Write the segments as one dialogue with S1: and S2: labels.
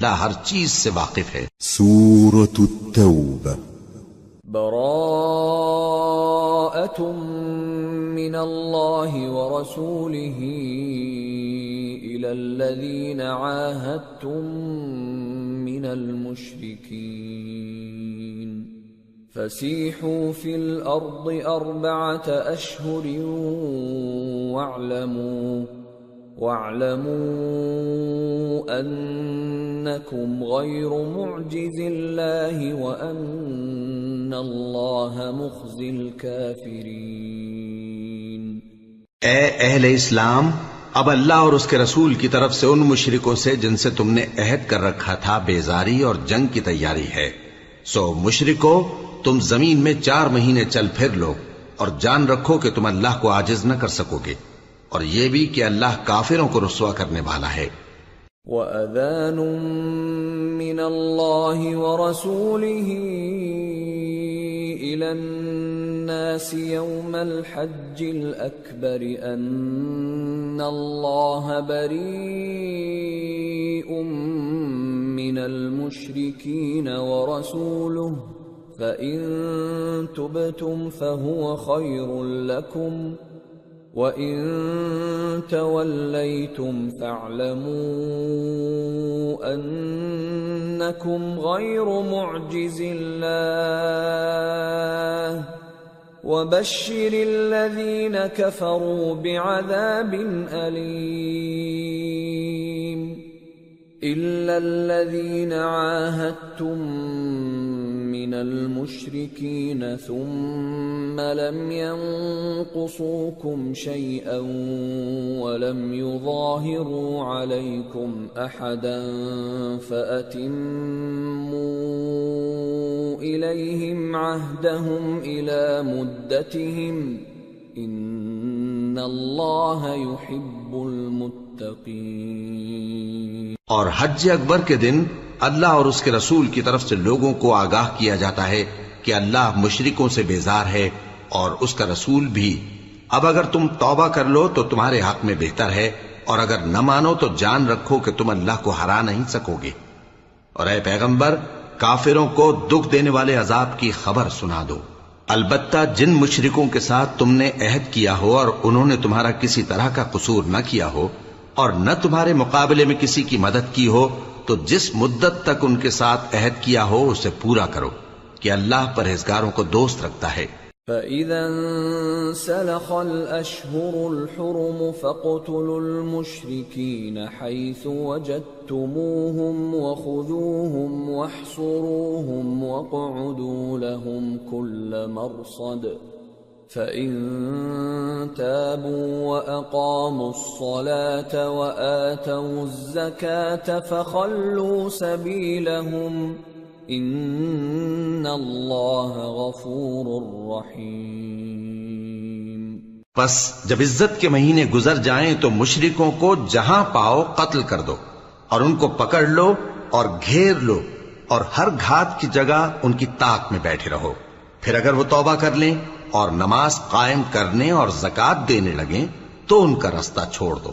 S1: اللہ ہر چیز سے واقف ہے۔
S2: سورة التوبة
S3: براءة من الله ورسوله إلى الذين عاهدتم من المشركين فسيحوا في الأرض 4 أشهر واعلموا أنكم غير معجز الله وأن الله مخزي الكافرين۔
S1: اے اہل اسلام، اب اللہ اور اس کے رسول کی طرف سے ان مشرکوں سے جن سے تم نے عہد کر رکھا تھا بیزاری اور جنگ کی تیاری ہے، سو مشرکو تم زمین میں 4 مہینے چل پھر لو اور جان رکھو کہ تم اللہ کو عاجز نہ کر سکو گے، اور یہ بھی کہ اللہ کافروں کو رسوا کرنے والا ہے۔
S3: وَأَذَانٌ مِّنَ اللَّهِ وَرَسُولِهِ إِلَى النَّاسِ يَوْمَ الْحَجِّ الْأَكْبَرِ أَنَّ اللَّهَ بَرِيءٌ مِّنَ الْمُشْرِكِينَ وَرَسُولُهُ فَإِن تُبْتُمْ فَهُوَ خَيْرٌ لَّكُمْ وَإِن تَوَلَّيْتُمْ فَاعْلَمُوا أَنَّكُمْ غَيْرُ مُعْجِزِ اللَّهِ وَبَشِّرِ الَّذِينَ كَفَرُوا بِعَذَابٍ أَلِيمٍ إِلَّا الَّذِينَ عَاهَدتُّم من المشركين ثم لم ينقصوكم شيئا ولم يظاهروا عليكم أحدا فأتموا إليهم عهدهم إلى مدتهم إن الله يحب المتقين۔
S1: اور حج اکبر کے دن اللہ اور اس کے رسول کی طرف سے لوگوں کو آگاہ کیا جاتا ہے کہ اللہ مشرکوں سے بیزار ہے اور اس کا رسول بھی۔ اب اگر تم توبہ کر لو تو تمہارے حق میں بہتر ہے، اور اگر نہ مانو تو جان رکھو کہ تم اللہ کو ہرا نہیں سکو گے۔ اور اے پیغمبر، کافروں کو دکھ دینے والے عذاب کی خبر سنا دو۔ البتہ جن مشرکوں کے ساتھ تم نے عہد کیا ہو اور انہوں نے تمہارا کسی طرح کا قصور نہ کیا ہو اور نہ تمہارے مقابلے میں کسی کی مدد کی ہو، تو جس مدت تک ان کے ساتھ عہد کیا ہو اسے پورا کرو کہ اللہ پرہیزگاروں کو دوست رکھتا ہے۔
S3: فَإِذَا انسَلَخَ الْأَشْهُرُ الْحُرُمُ فَاقْتُلُوا الْمُشْرِكِينَ حَيْثُ وَجَدتُّمُوهُمْ وَخُذُوهُمْ وَاحْصُرُوهُمْ وَاقْعُدُوا لَهُمْ كُلَّ مَرْصَدٍ فَإِن تَابُوا وَأَقَامُوا الصَّلَاةَ وَآتَوُا الزَّكَاةَ فَخَلُّوا سَبِيلَهُمْ إِنَّ اللَّهَ غَفُورٌ رَّحِيمٌ۔
S1: پس جب عزت کے مہینے گزر جائیں تو مشرکوں کو جہاں پاؤ قتل کر دو اور ان کو پکڑ لو اور گھیر لو، اور ہر گھات کی جگہ ان کی طاق میں بیٹھے رہو۔ پھر اگر وہ توبہ کر لیں اور نماز قائم کرنے اور زکوٰۃ دینے لگیں تو ان کا رستہ چھوڑ دو،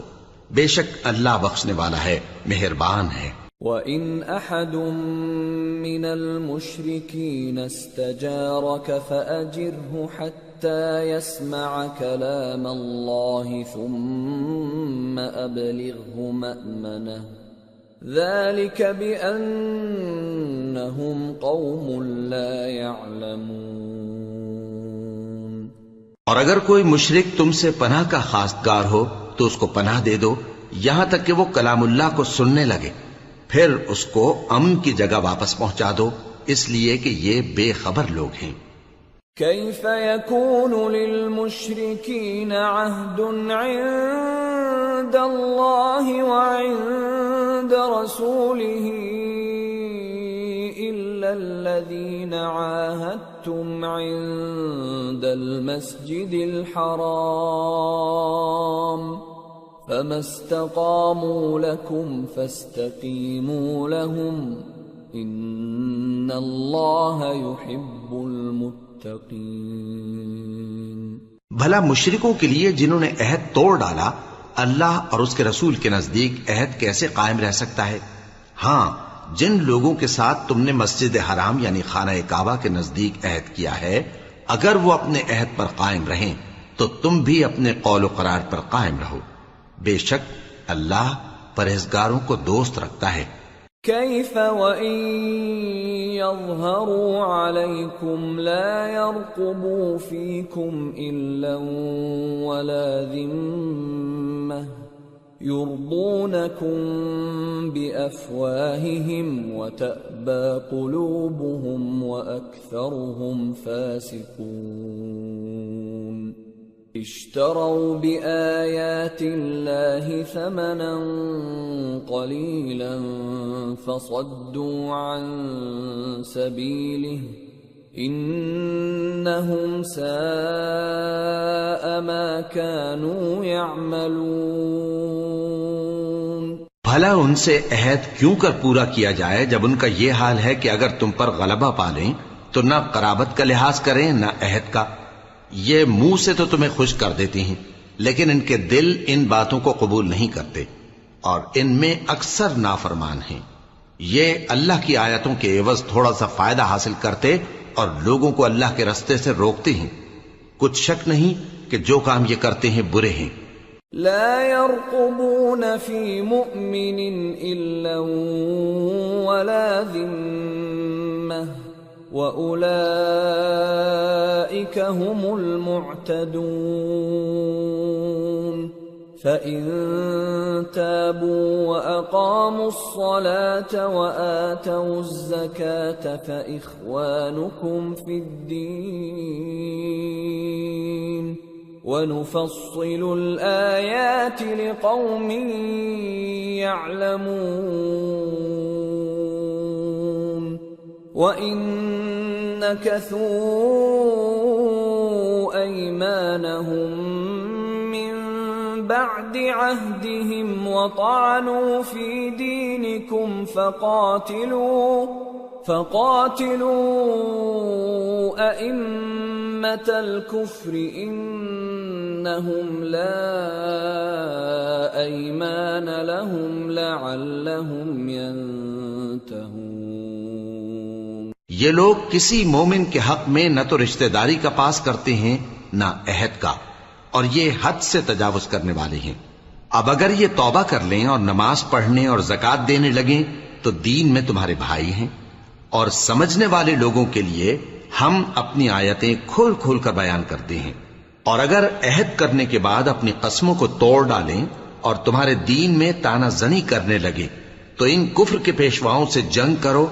S1: بے شک اللہ بخشنے والا ہے، مہربان ہے۔
S3: وَإِنْ أَحَدٌ مِّنَ الْمُشْرِكِينَ اسْتَجَارَكَ فَأَجِرْهُ حَتَّى يَسْمَعَ كَلَامَ اللَّهِ ثُمَّ أَبْلِغْهُ مَأْمَنَهُ ذَلِكَ بِأَنَّهُمْ قَوْمٌ لَا يَعْلَمُونَ۔
S1: اور اگر کوئی مشرک تم سے پناہ کا خواستگار ہو تو اس کو پناہ دے دو یہاں تک کہ وہ کلام اللہ کو سننے لگے، پھر اس کو امن کی جگہ واپس پہنچا دو، اس لیے کہ یہ بے خبر لوگ ہیں۔
S3: كيف يكون للمشركين عهد عند الله وعند رسوله إلا الذين عاهدتم عند المسجد الحرام فما استقاموا لكم فاستقيموا لهم إن الله يحب المتقين۔
S1: بھلا مشرکوں کے لیے جنہوں نے عہد توڑ ڈالا اللہ اور اس کے رسول کے نزدیک عہد کیسے قائم رہ سکتا ہے؟ ہاں، جن لوگوں کے ساتھ تم نے مسجد حرام یعنی خانہ کعبہ کے نزدیک عہد کیا ہے، اگر وہ اپنے عہد پر قائم رہیں تو تم بھی اپنے قول و قرار پر قائم رہو، بے شک اللہ پرہیزگاروں کو دوست رکھتا ہے۔
S3: كيف وإن يظهروا عليكم لا يرقبوا فيكم إلا ولا ذمة يرضونكم بأفواههم وتأبى قلوبهم وأكثرهم فاسقون اشتروا بآيات الله ثمنا قليلا فصدوا عن سبيله إنهم ساء ما كانوا يعملون۔
S1: بھلا ان سے عہد کیوں کر پورا کیا جائے جب ان کا یہ حال ہے کہ اگر تم پر غلبہ پالیں تو نہ قرابت کا لحاظ کریں نہ عہد کا۔ یہ منہ سے تو تمہیں خوش کر دیتی ہیں لیکن ان کے دل ان باتوں کو قبول نہیں کرتے اور ان میں اکثر نافرمان ہیں۔ یہ اللہ کی آیتوں کے عوض تھوڑا سا فائدہ حاصل کرتے اور لوگوں کو اللہ کے راستے سے روکتے ہیں۔ کچھ شک نہیں کہ جو کام یہ کرتے ہیں برے ہیں۔
S3: لا يرقبون في مؤمن إلا ولا ذمة وَأُولَئِكَ هُمُ الْمُعْتَدُونَ فَإِن تَابُوا وَأَقَامُوا الصَّلَاةَ وَآتَوُا الزَّكَاةَ فَإِخْوَانُكُمْ فِي الدِّينِ وَنُفَصِّلُ الْآيَاتِ لِقَوْمٍ يَعْلَمُونَ وَإِن نكثوا أيمانهم من بعد عهدهم وطعنوا في دينكم فقاتلوا أئمة الكفر إنهم لا أيمان لهم لعلهم ينتهون۔
S1: یہ لوگ کسی مومن کے حق میں نہ تو رشتہ داری کا پاس کرتے ہیں نہ عہد کا، اور یہ حد سے تجاوز کرنے والے ہیں۔ اب اگر یہ توبہ کر لیں اور نماز پڑھنے اور زکوٰۃ دینے لگیں تو دین میں تمہارے بھائی ہیں، اور سمجھنے والے لوگوں کے لیے ہم اپنی آیتیں کھول کھول کر بیان کرتے ہیں۔ اور اگر عہد کرنے کے بعد اپنی قسموں کو توڑ ڈالیں اور تمہارے دین میں تانا زنی کرنے لگے تو ان کفر کے پیشواؤں سے جنگ کرو،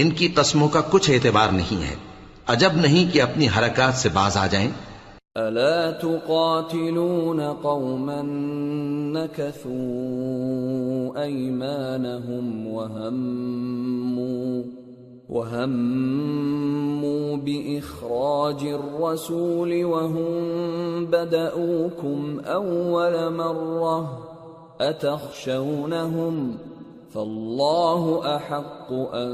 S1: ان کی قسموں کا کچھ اعتبار نہیں ہے، عجب نہیں کہ اپنی حرکات سے باز آ جائیں۔
S3: ألا تقاتلون قوما نكثوا أيمانهم وهموا بإخراج الرسول وهم بدأوكم أول مرة أتخشونهم فالله أحق أن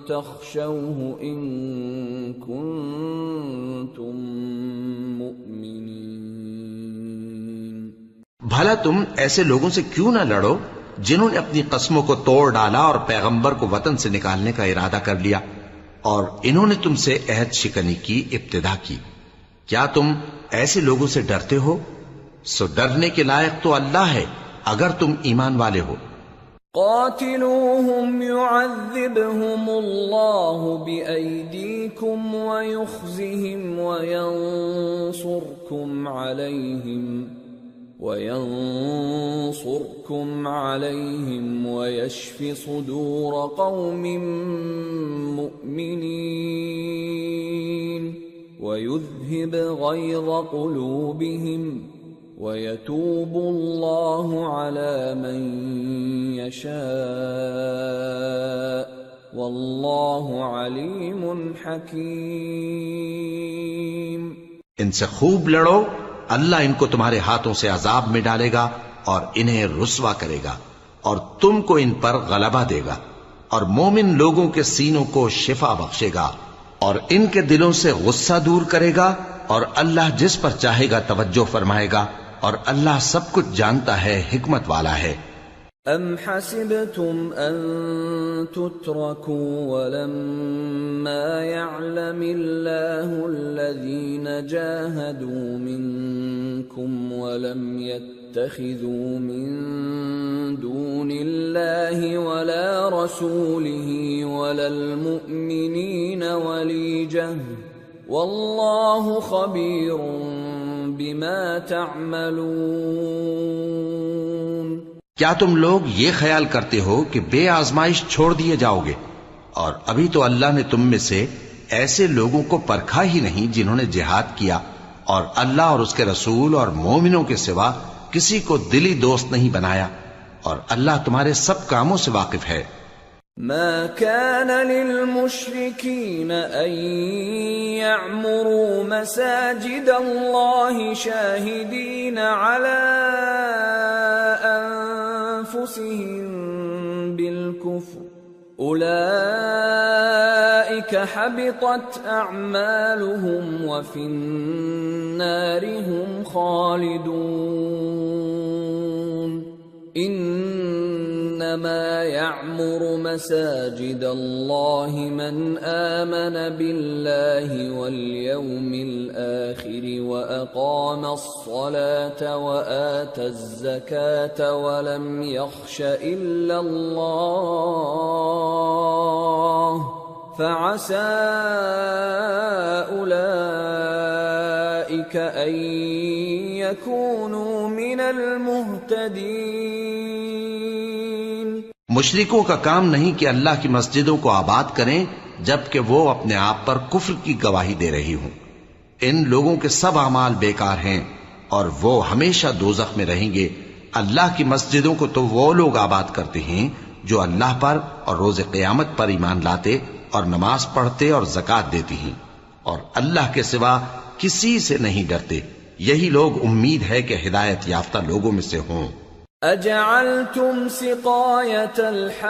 S3: تخشوه إن كنتم مؤمنين۔
S1: بھلا تم ایسے لوگوں سے کیوں نہ لڑو جنہوں نے اپنی قسموں کو توڑ ڈالا اور پیغمبر کو وطن سے نکالنے کا ارادہ کر لیا، اور انہوں نے تم سے عہد شکنی کی ابتدا کی۔ کیا تم ایسے لوگوں سے ڈرتے ہو؟ سو ڈرنے کے لائق تو اللہ ہے اگر تم ایمان والے ہو۔
S3: قاتلوهم يعذبهم الله بأيديكم ويخزهم وينصركم عليهم ويشف صدور قوم مؤمنين ويذهب غيظ قلوبهم وَيَتُوبُ اللَّهُ عَلَى مَن يَشَاءُ وَاللَّهُ عَلِيمٌ حَكِيمٌ۔
S1: ان سے خوب لڑو، اللہ ان کو تمہارے ہاتھوں سے عذاب میں ڈالے گا اور انہیں رسوا کرے گا، اور تم کو ان پر غلبہ دے گا، اور مومن لوگوں کے سینوں کو شفا بخشے گا، اور ان کے دلوں سے غصہ دور کرے گا، اور اللہ جس پر چاہے گا توجہ فرمائے گا، اور اللہ سب کچھ جانتا ہے، حکمت والا ہے۔
S3: أَمْ حَسِبْتُمْ أَن تُتْرَكُوا وَلَمَّا يَعْلَمِ اللَّهُ الَّذِينَ جَاهَدُوا مِنكُمْ وَلَمْ يَتَّخِذُوا مِن دُونِ اللَّهِ وَلَا رَسُولِهِ وَلَا الْمُؤْمِنِينَ وَلِيجَةً وَاللَّهُ خَبِيرٌ بِمَا تَعْمَلُونَ۔
S1: کیا تم لوگ یہ خیال کرتے ہو کہ بے آزمائش چھوڑ دیے جاؤ گے؟ اور ابھی تو اللہ نے تم میں سے ایسے لوگوں کو پرکھا ہی نہیں جنہوں نے جہاد کیا، اور اللہ اور اس کے رسول اور مومنوں کے سوا کسی کو دلی دوست نہیں بنایا، اور اللہ تمہارے سب کاموں سے واقف ہے۔
S3: ما كان للمشركين أن يعمروا مساجد الله شاهدين على أنفسهم بالكفر أولئك حبطت أعمالهم وفي النار هم خالدون إنما يعمر مساجد الله من آمن بالله واليوم الآخر وأقام الصلاة وآتى الزكاة ولم يخش إلا الله فعسى أولئك أن يكونوا من المهتدين۔
S1: مشرکوں کا کام نہیں کہ اللہ کی مسجدوں کو آباد کریں جبکہ وہ اپنے آپ پر کفر کی گواہی دے رہی ہوں۔ ان لوگوں کے سب اعمال بیکار ہیں اور وہ ہمیشہ دوزخ میں رہیں گے۔ اللہ کی مسجدوں کو تو وہ لوگ آباد کرتے ہیں جو اللہ پر اور روز قیامت پر ایمان لاتے اور نماز پڑھتے اور زکوٰۃ دیتی ہیں، اور اللہ کے سوا کسی سے نہیں ڈرتے۔ یہی لوگ امید ہے کہ ہدایت یافتہ لوگوں میں سے ہوں۔
S3: أَجَعَلْتُمْ سِقَايَةَ الْحَاجِّ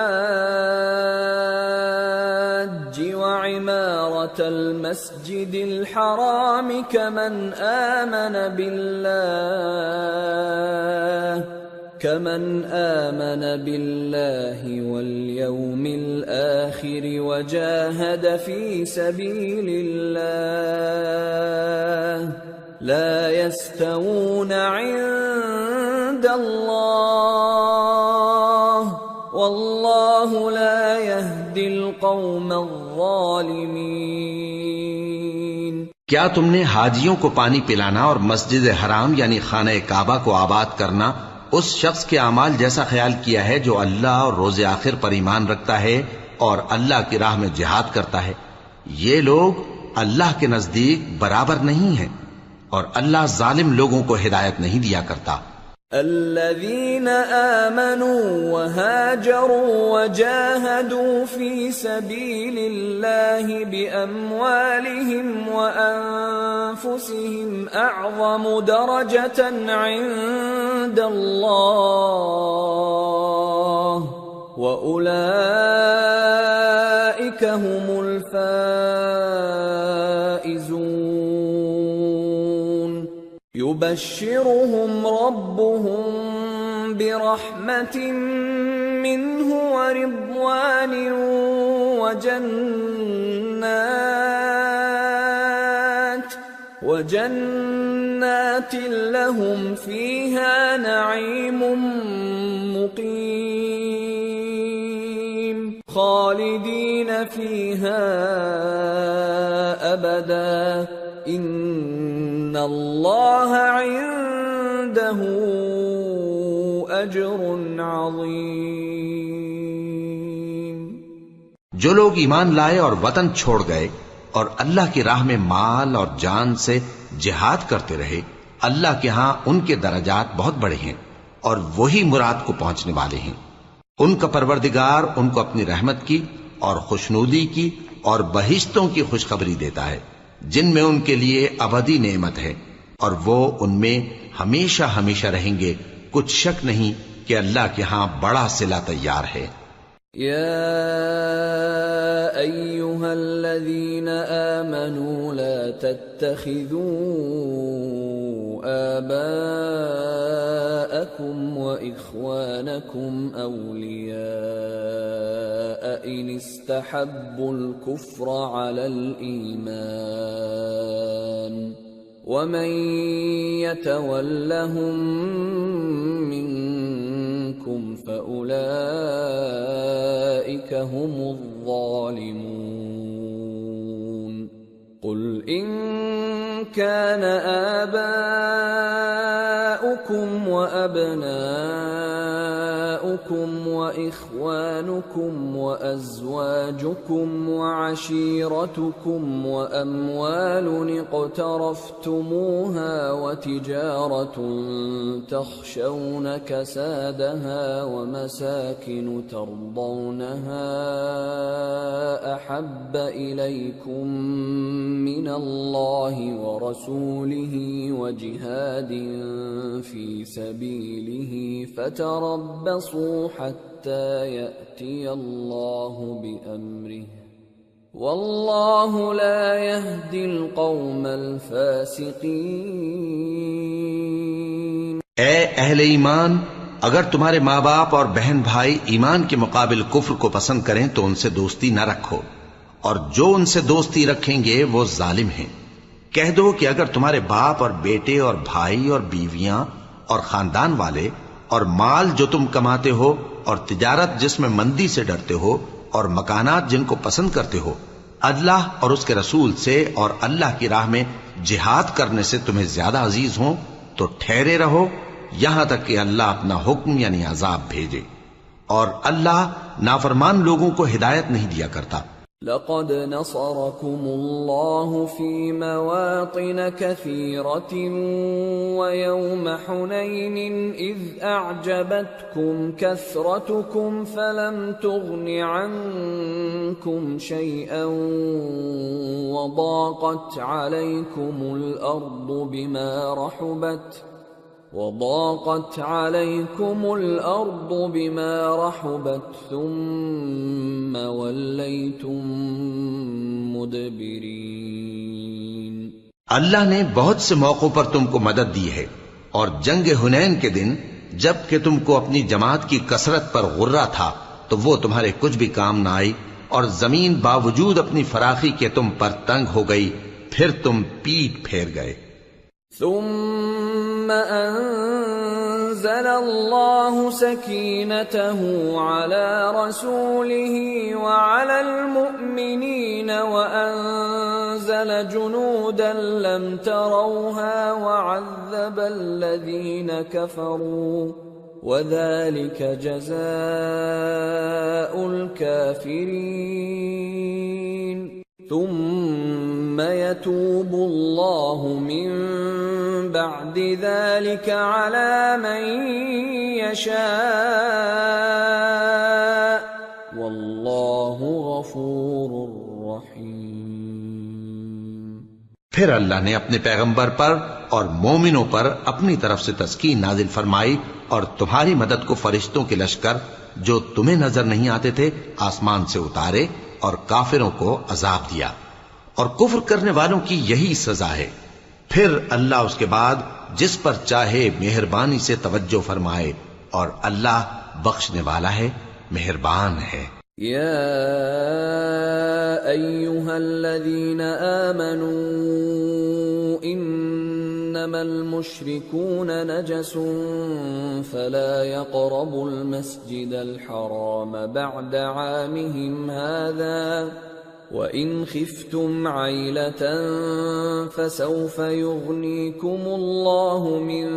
S3: وَعِمَارَةَ الْمَسْجِدِ الْحَرَامِ كَمَنْ آمَنَ بِاللَّهِ وَالْيَوْمِ الْآخِرِ وَجَاهَدَ فِي سَبِيلِ اللَّهِ لَا يَسْتَوُونَ عِندَ اللَّهِ وَاللَّهُ لَا يَهْدِي الْقَوْمَ الظَّالِمِينَ۔
S1: کیا تم نے حاجیوں کو پانی پلانا اور مسجد حرام یعنی خانہ کعبہ کو آباد کرنا اس شخص کے اعمال جیسا خیال کیا ہے جو اللہ اور روز آخر پر ایمان رکھتا ہے اور اللہ کی راہ میں جہاد کرتا ہے؟ یہ لوگ اللہ کے نزدیک برابر نہیں ہیں، اور اللہ ظالم لوگوں کو ہدایت نہیں دیا کرتا۔
S3: الذين آمنوا وهاجروا وجاهدوا في سبيل الله بأموالهم وأنفسهم أعظم درجة عند الله وأولئك هم الفائزون۔ يبشرهم ربهم برحمة منه ورضوان وجنات لهم فيها نعيم مقيم خالدين فيها أبدا إن الله عنده أجر عظيم۔
S1: جو لوگ ایمان لائے اور وطن چھوڑ گئے اور اللہ کی راہ میں مال اور جان سے جہاد کرتے رہے، اللہ کے ہاں ان کے درجات بہت بڑے ہیں اور وہی مراد کو پہنچنے والے ہیں۔ ان کا پروردگار ان کو اپنی رحمت کی اور خوشنودی کی اور بہشتوں کی خوشخبری دیتا ہے جن میں ان کے لیے ابدی نعمت ہے، اور وہ ان میں ہمیشہ ہمیشہ رہیں گے۔ کچھ شک نہیں کہ اللہ کے ہاں بڑا صلہ تیار ہے۔
S3: يا أيها الذين آمنوا لا تتخذوا آباءكم وإخوانكم أولياء إن استحبوا الكفر على الإيمان ومن يتولهم منكم فأولئك هم الظالمون قل إن كان آباؤكم وأبناؤكم وإخوانكم وأزواجكم وعشيرتكم وأموال اقترفتموها وتجارة تخشون كسادها ومساكن ترضونها أحب إليكم من الله ورسوله وجهاد في سبيله فتربصوا حتى يأتي الله بأمره والله لا يهدي القوم الفاسقين.
S1: اے اہل ایمان، اگر تمہارے ماں باپ اور بہن بھائی ایمان کے مقابل کفر کو پسند کریں تو ان سے دوستی نہ رکھو، اور جو ان سے دوستی رکھیں گے وہ ظالم ہیں. کہہ دو کہ اگر تمہارے باپ اور بیٹے اور بھائی اور بیویاں اور خاندان والے اور مال جو تم کماتے ہو اور تجارت جس میں مندی سے ڈرتے ہو اور مکانات جن کو پسند کرتے ہو اللہ اور اس کے رسول سے اور اللہ کی راہ میں جہاد کرنے سے تمہیں زیادہ عزیز ہوں تو ٹھہرے رہو یہاں تک کہ اللہ اپنا حکم یعنی عذاب بھیجے، اور اللہ نافرمان لوگوں کو ہدایت نہیں دیا کرتا.
S3: لقد نصركم الله في مواطن كثيرة ويوم حنين إذ أعجبتكم كثرتكم فلم تغن عنكم شيئا وضاقت عليكم الأرض بما رحبت ثم وليتم مدبرين.
S1: اللہ نے بہت سے موقعوں پر تم کو مدد دی ہے، اور جنگ حنین کے دن جب کہ تم کو اپنی جماعت کی کثرت پر غرہ تھا تو وہ تمہارے کچھ بھی کام نہ آئی، اور زمین باوجود اپنی فراخی کے تم پر تنگ ہو گئی، پھر تم پیٹ پھیر گئے.
S3: ثم أنزل الله سكينته على رسوله وعلى المؤمنين وأنزل جنودا لم تروها وعذب الذين كفروا وذلك جزاء الكافرين. ثم يتوب الله من بعد ذلك على من يشاء والله غفور رحيم.
S1: پھر اللہ نے اپنے پیغمبر پر اور مومنوں پر اپنی طرف سے تسکین نازل فرمائی اور تمہاری مدد کو فرشتوں کے لشکر جو تمہیں نظر نہیں آتے تھے آسمان سے اتارے اور کافروں کو عذاب دیا، اور کفر کرنے والوں کی یہی سزا ہے. پھر اللہ اس کے بعد جس پر چاہے مہربانی سے توجہ فرمائے، اور اللہ بخشنے والا ہے، مہربان ہے.
S3: یا ایھا الذین آمنوا انما المشركون نجس فلا يقربوا المسجد الحرام بعد عامهم هذا وَإِنْ خِفْتُمْ عَيْلَةً فَسَوْفَ يُغْنِيكُمُ اللَّهُ مِنْ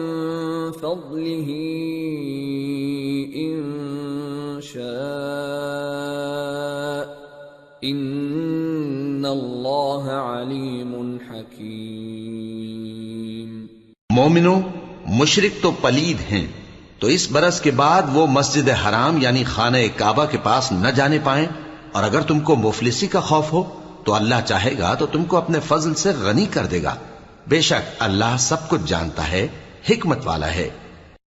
S3: فَضْلِهِ إِنْ شَاءَ إِنَّ اللَّهَ عَلِيمٌ حَكِيمٌ.
S1: مومنو، مشرک تو پلید ہیں، تو اس برس کے بعد وہ مسجد حرام یعنی خانہ کعبہ کے پاس نہ جانے پائیں، اور اگر تم کو مفلسی کا خوف ہو تو اللہ چاہے گا تو تم کو اپنے فضل سے غنی کر دے گا. بے شک اللہ سب کچھ جانتا ہے، حکمت والا ہے.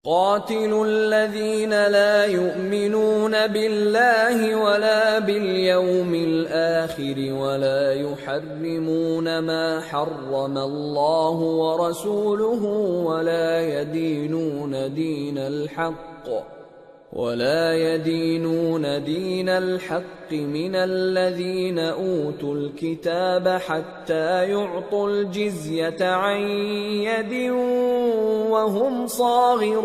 S3: قاتلوا الذين لا يؤمنون بالله ولا باليوم الآخر ولا يحرمون ما حرم الله ورسوله ولا يدينون دين الحق من الذين أوتوا الكتاب حتى يعطوا الجزية عن يد وهم صاغرون.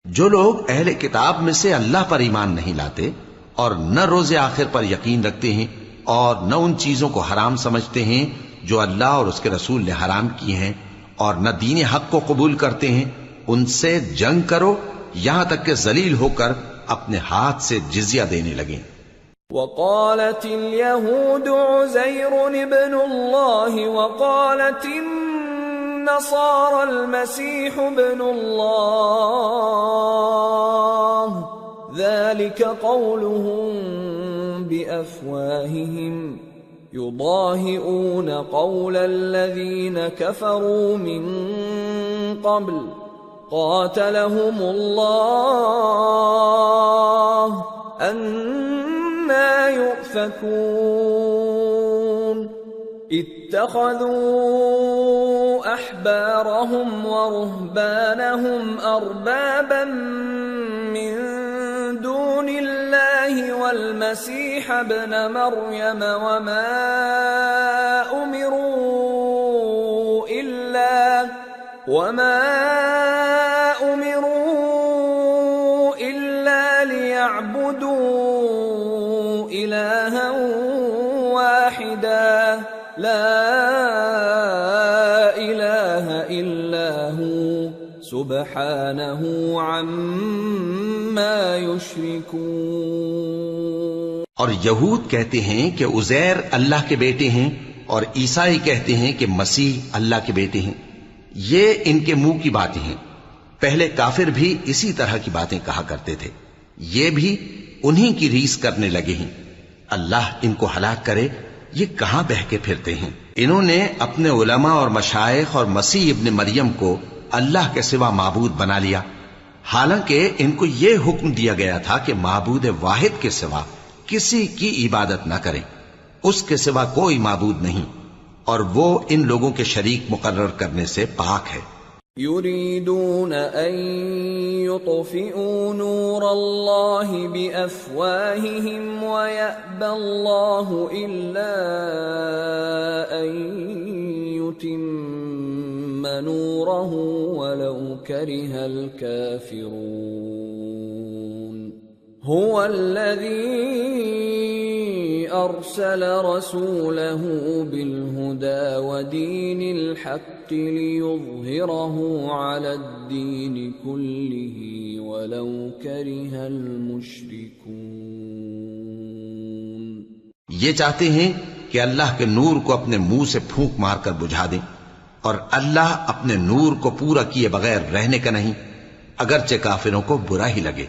S1: جو لوگ اہل کتاب میں سے اللہ پر ایمان نہیں لاتے اور نہ روز آخر پر یقین رکھتے ہیں اور نہ ان چیزوں کو حرام سمجھتے ہیں جو اللہ اور اس کے رسول نے حرام کی ہیں اور نہ دین حق کو قبول کرتے ہیں، ان سے جنگ کرو یہاں تک کہ ذلیل ہو کر اپنے ہاتھ سے جزیہ دینے لگیں.
S3: وقالت اليهود عزير ابن الله وقالت النصارى المسيح ابن الله ذلك قولهم بأفواههم يضاهئون قول الذين كفروا من قبل قاتلهم الله أنى يؤفكون. اتخذوا أحبارهم ورهبانهم أربابا من دون الله والمسيح ابن مريم وما أمروا إلا ليعبدوا إلها واحدا لا إله إلا هو سبحانه عما يشركون.
S1: اور یہود کہتے ہیں کہ عزیر اللہ کے بیٹے ہیں اور عیسائی کہتے ہیں کہ مسیح اللہ کے بیٹے ہیں. یہ ان کے منہ کی باتیں ہیں. پہلے کافر بھی اسی طرح کی باتیں کہا کرتے تھے، یہ بھی انہی کی ریس کرنے لگے ہیں. اللہ ان کو ہلاک کرے، یہ کہاں بہہ کے پھرتے ہیں. انہوں نے اپنے علماء اور مشائخ اور مسیح ابن مریم کو اللہ کے سوا معبود بنا لیا، حالانکہ ان کو یہ حکم دیا گیا تھا کہ معبود واحد کے سوا کسی کی عبادت نہ کریں، اس کے سوا کوئی معبود نہیں، اور وہ ان لوگوں کے شریک مقرر کرنے سے پاک ہے.
S3: يريدون أن يطفئوا نور الله بأفواههم ويأبى الله إلا أن يتم نوره ولو كره الكافرون. هو الذي أرسل رسوله بالهدى ودين الحق ليظهره على الدين كله ولو كره المشركون.
S1: یہ چاہتے ہیں کہ اللہ کے نور کو اپنے منہ سے پھونک مار کر بجھا دیں، اور اللہ اپنے نور کو پورا کیے بغیر رہنے کا نہیں، اگرچہ کافروں کو برا ہی لگے.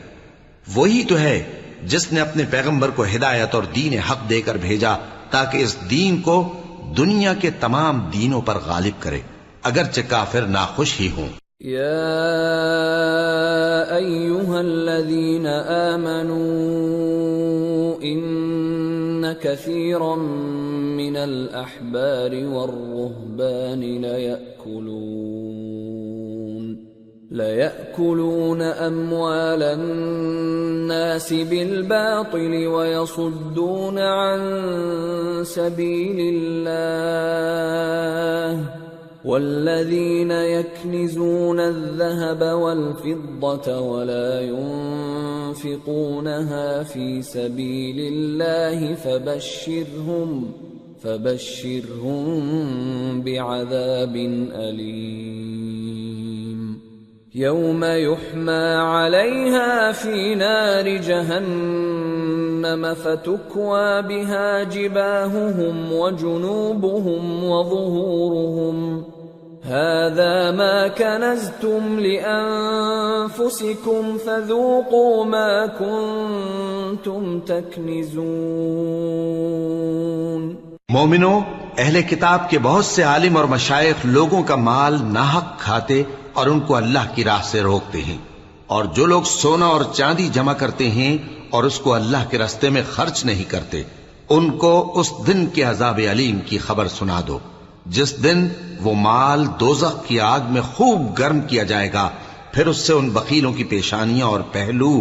S1: وہی تو ہے جس نے اپنے پیغمبر کو ہدایت اور دین حق دے کر بھیجا تاکہ اس دین کو دنیا کے تمام دینوں پر غالب کرے، اگرچہ کافر ناخوش ہی ہوں.
S3: یا ایھا الذین آمنوا ان کثیرا من الاحبار والرهبان ليأكلون أموال الناس بالباطل ويصدون عن سبيل الله والذين يكنزون الذهب والفضة ولا ينفقونها في سبيل الله فبشرهم بعذاب أليم. يوم يحمى عليها في نار جهنم فتكوى بها جباههم وجنوبهم وظهورهم هذا ما كنزتم لأنفسكم فذوقوا ما كنتم تكنزون.
S1: مومنو، اہل کتاب کے بہت سے عالم اور مشائخ لوگوں کا مال ناحق کھاتے اور ان کو اللہ کی راہ سے روکتے ہیں، اور جو لوگ سونا اور چاندی جمع کرتے ہیں اور اس کو اللہ کے راستے میں خرچ نہیں کرتے، ان کو اس دن کے عذاب علیم کی خبر سنا دو، جس دن وہ مال دوزخ کی آگ میں خوب گرم کیا جائے گا، پھر اس سے ان بخیلوں کی پیشانیاں اور پہلو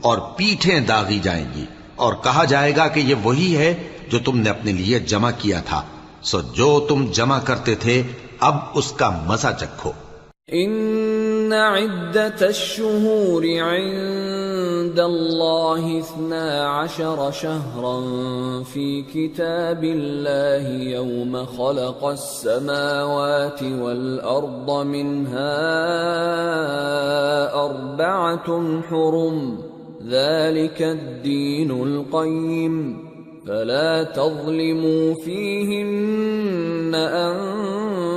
S1: اور پیٹھیں داغی جائیں گی، اور کہا جائے گا کہ یہ وہی ہے جو تم نے اپنے لیے جمع کیا تھا، سو جو تم جمع کرتے تھے اب اس کا مزہ چکھو۔
S3: ان عدت الشہور عند اللہ 12 شہرا فی کتاب اللہ یوم خلق السماوات والارض منها 4 حرم ذلك الدین القیم فلا تظلموا فيهن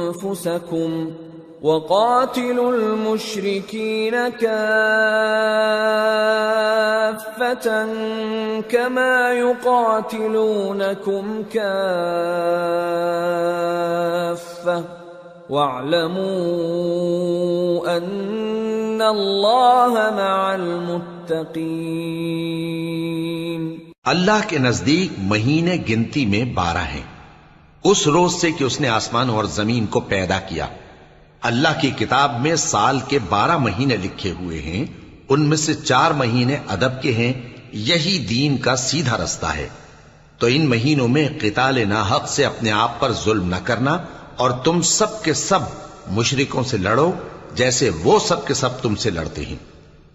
S3: أنفسكم وقاتلوا المشركين كافة كما يقاتلونكم كافة واعلموا أن الله مع المتقين۔
S1: اللہ کے نزدیک مہینے گنتی میں 12 ہیں، اس روز سے کہ اس نے آسمان اور زمین کو پیدا کیا۔ اللہ کی کتاب میں سال کے 12 مہینے لکھے ہوئے ہیں، ان میں سے 4 مہینے ادب کے ہیں، یہی دین کا سیدھا رستہ ہے۔ تو ان مہینوں میں قتال ناحق سے اپنے آپ پر ظلم نہ کرنا، اور تم سب کے سب مشرکوں سے لڑو جیسے وہ سب کے سب تم سے لڑتے ہیں،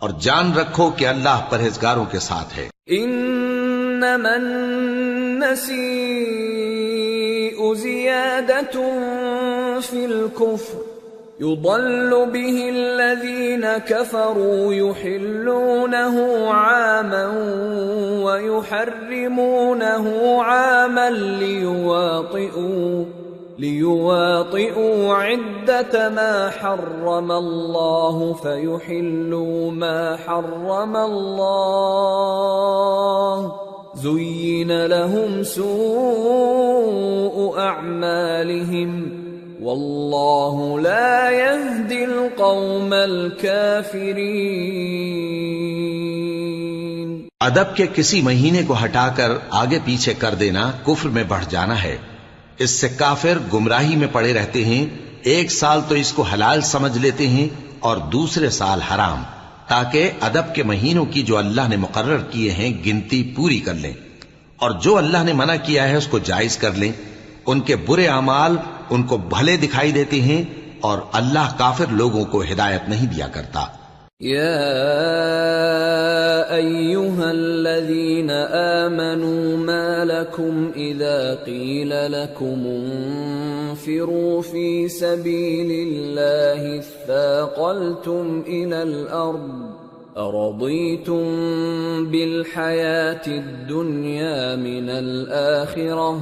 S1: اور جان رکھو کہ اللہ پرہیزگاروں کے ساتھ ہے۔
S3: انما النسیء زیادة فی الكفر يضل به الذين كفروا يحلونه عاما ويحرمونه عاما ليواطئوا عدة ما حرم الله فيحلوا ما حرم الله زين لهم سوء أعمالهم واللہ لا يهدي القوم الكافرین۔
S1: ادب کے کسی مہینے کو ہٹا کر آگے پیچھے کر دینا کفر میں بڑھ جانا ہے، اس سے کافر گمراہی میں پڑے رہتے ہیں، ایک سال تو اس کو حلال سمجھ لیتے ہیں اور دوسرے سال حرام، تاکہ ادب کے مہینوں کی جو اللہ نے مقرر کیے ہیں گنتی پوری کر لیں، اور جو اللہ نے منع کیا ہے اس کو جائز کر لیں۔ ان کے برے اعمال ان کو بھلے دکھائی دیتے ہیں، اور اللہ کافر لوگوں کو ہدایت نہیں دیا کرتا۔
S3: یا ایھا الذین آمنوا ما لکم اذا قیل لکم انفروا فی سبیل اللہ اثاقلتم الی الارض ارضیتم بالحیاة الدنیا من الآخرہ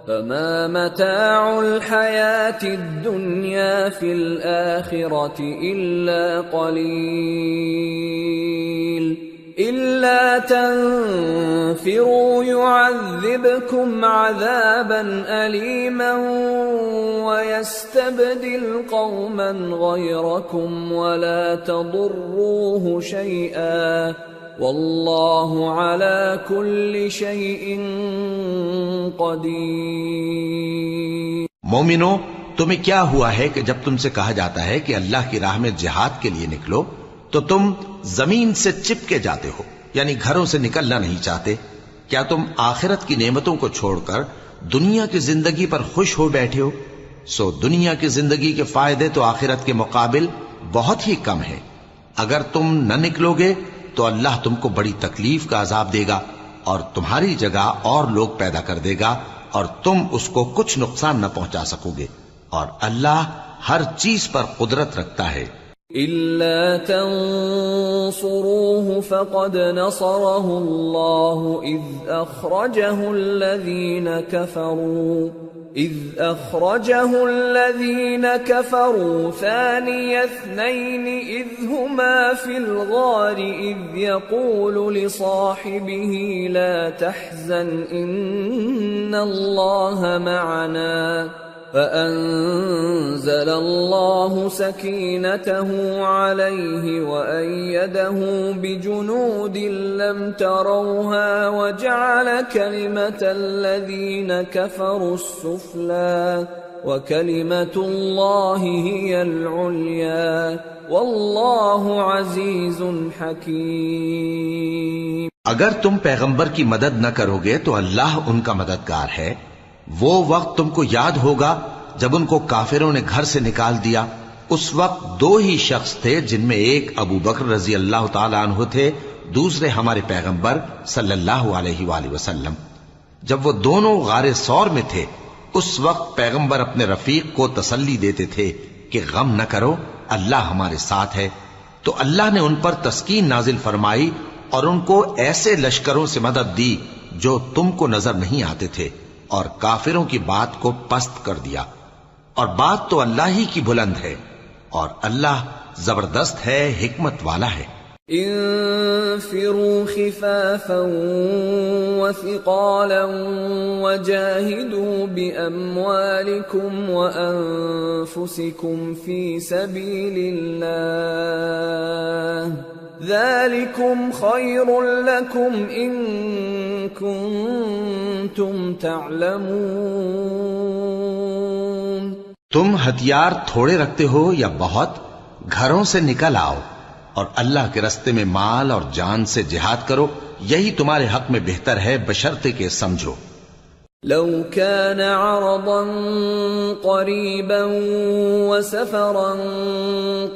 S3: فما متاع الحياة الدنيا في الآخرة إلا قليل إلا تنفروا يعذبكم عذابا أليما ويستبدل قوما غيركم ولا تضروه شيئا واللہ علی کل شیء قدیر۔
S1: مومنو، تمہیں کیا ہوا ہے کہ جب تم سے کہا جاتا ہے کہ اللہ کی راہ میں جہاد کے لیے نکلو تو تم زمین سے چپکے جاتے ہو، یعنی گھروں سے نکلنا نہیں چاہتے؟ کیا تم آخرت کی نعمتوں کو چھوڑ کر دنیا کی زندگی پر خوش ہو بیٹھے ہو؟ سو دنیا کی زندگی کے فائدے تو آخرت کے مقابل بہت ہی کم ہیں۔ اگر تم نہ نکلو گے تو اللہ تم کو بڑی تکلیف کا عذاب دے گا، اور تمہاری جگہ اور لوگ پیدا کر دے گا، اور تم اس کو کچھ نقصان نہ پہنچا سکو گے، اور اللہ ہر چیز پر قدرت رکھتا ہے۔
S3: إِلَّا تَنصُرُوهُ فَقَدْ نَصَرَهُ اللَّهُ إِذْ أَخْرَجَهُ الَّذِينَ كَفَرُوا ثَانِيَ اثْنَيْنِ إِذْ هُمَا فِي الْغَارِ إِذْ يَقُولُ لِصَاحِبِهِ لَا تَحْزَنْ إِنَّ اللَّهَ مَعَنَا فأنزل الله سكينته عليه وأيده بجنود لم تروها وجعل كلمة الذين كفروا السفلى وكلمة الله هي العليا والله عزيز حكيم۔
S1: اگر تم پیغمبر کی مدد نہ کرو گے تو اللہ ان کا مددگار ہے۔ وہ وقت تم کو یاد ہوگا جب ان کو کافروں نے گھر سے نکال دیا۔ اس وقت دو ہی شخص تھے، جن میں ایک ابو بکر رضی اللہ تعالی عنہ تھے، دوسرے ہمارے پیغمبر صلی اللہ علیہ وآلہ وسلم۔ جب وہ دونوں غار ثور میں تھے، اس وقت پیغمبر اپنے رفیق کو تسلی دیتے تھے کہ غم نہ کرو، اللہ ہمارے ساتھ ہے۔ تو اللہ نے ان پر تسکین نازل فرمائی اور ان کو ایسے لشکروں سے مدد دی جو تم کو نظر نہیں آتے تھے، اور کافروں کی بات کو پست کر دیا۔ اور بات تو اللہ ہی کی بلند ہے، اور اللہ زبردست ہے، حکمت والا ہے۔
S3: انفروا خفافا وثقالا وجاهدوا بأموالكم وأنفسكم في سبيل الله ذلكم خير لكم إن كنتم تعلمون۔
S1: تم ہتھیار تھوڑے رکھتے ہو یا بہت، گھروں سے نکل آؤ اور اللہ کے رستے میں مال اور جان سے جہاد کرو، یہی تمہارے حق میں بہتر ہے بشرطے کہ سمجھو۔
S3: لو كان عرضا قريبا وسفرا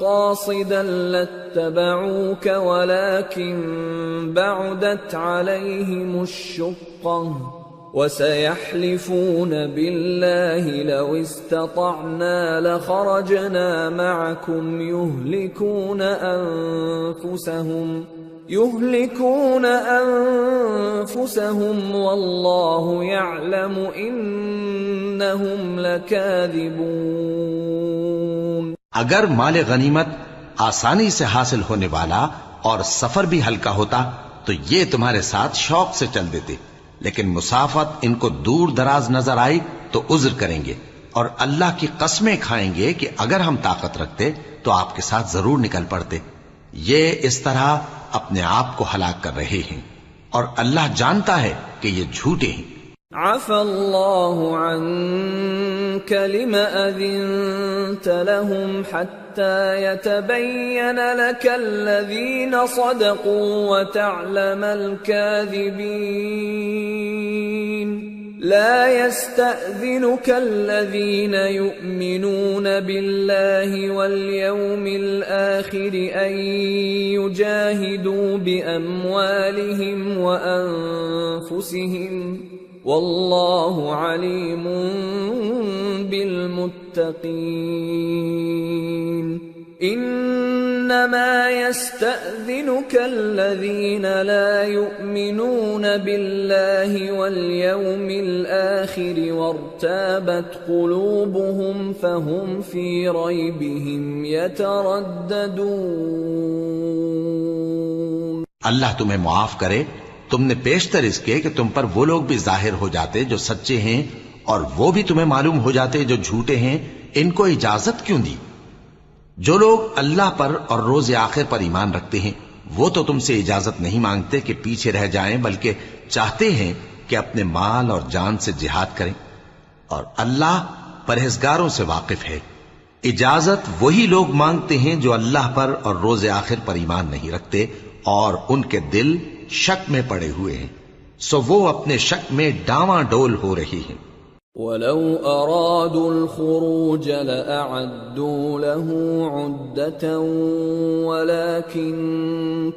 S3: قاصدا لاتبعوك ولكن بعدت عليهم الشقة وسيحلفون بالله لو استطعنا لخرجنا معكم يهلكون أنفسهم والله يعلم إنهم لكاذبون۔
S1: اگر مال غنیمت آسانی سے حاصل ہونے والا اور سفر بھی ہلکا ہوتا تو یہ تمہارے ساتھ شوق سے چل دیتے، لیکن مسافت ان کو دور دراز نظر آئی تو عذر کریں گے، اور اللہ کی قسمیں کھائیں گے کہ اگر ہم طاقت رکھتے تو آپ کے ساتھ ضرور نکل پڑتے۔ یہ اس طرح اپنے آپ کو ہلاک کر رہے ہیں، اور اللہ جانتا ہے کہ یہ جھوٹے ہیں۔
S3: عفى الله عنك لما أذنت لهم حتى يتبين لك الذين صدقوا وتعلم الكاذبين لا يستأذنك الذين يؤمنون بالله واليوم الآخر أن يجاهدوا بأموالهم وأنفسهم والله عليم بالمتقين۔ انما يستأذنك الذين لا يؤمنون بالله واليوم الآخر وارتابت قلوبهم فهم في ريبهم يترددون۔
S1: اللہ تمہیں معاف کرے، تم نے پیشتر اس کے کہ تم پر وہ لوگ بھی ظاہر ہو جاتے جو سچے ہیں، اور وہ بھی تمہیں معلوم ہو جاتے جو جھوٹے ہیں۔ ان کو اجازت کیوں دی؟ جو لوگ اللہ پر اور روز آخر پر ایمان رکھتے ہیں وہ تو تم سے اجازت نہیں مانگتے کہ پیچھے رہ جائیں، بلکہ چاہتے ہیں کہ اپنے مال اور جان سے جہاد کریں، اور اللہ پرہیزگاروں سے واقف ہے۔ اجازت وہی لوگ مانگتے ہیں جو اللہ پر اور روز آخر پر ایمان نہیں رکھتے اور ان کے دل شک میں پڑے ہوئے ہیں، سو وہ اپنے شک میں ڈاواں ڈول ہو رہی ہیں۔
S3: وَلَوْ أَرَادُوا الْخُرُوجَ لَأَعَدُّوا لَهُ عُدَّةً وَلَكِنْ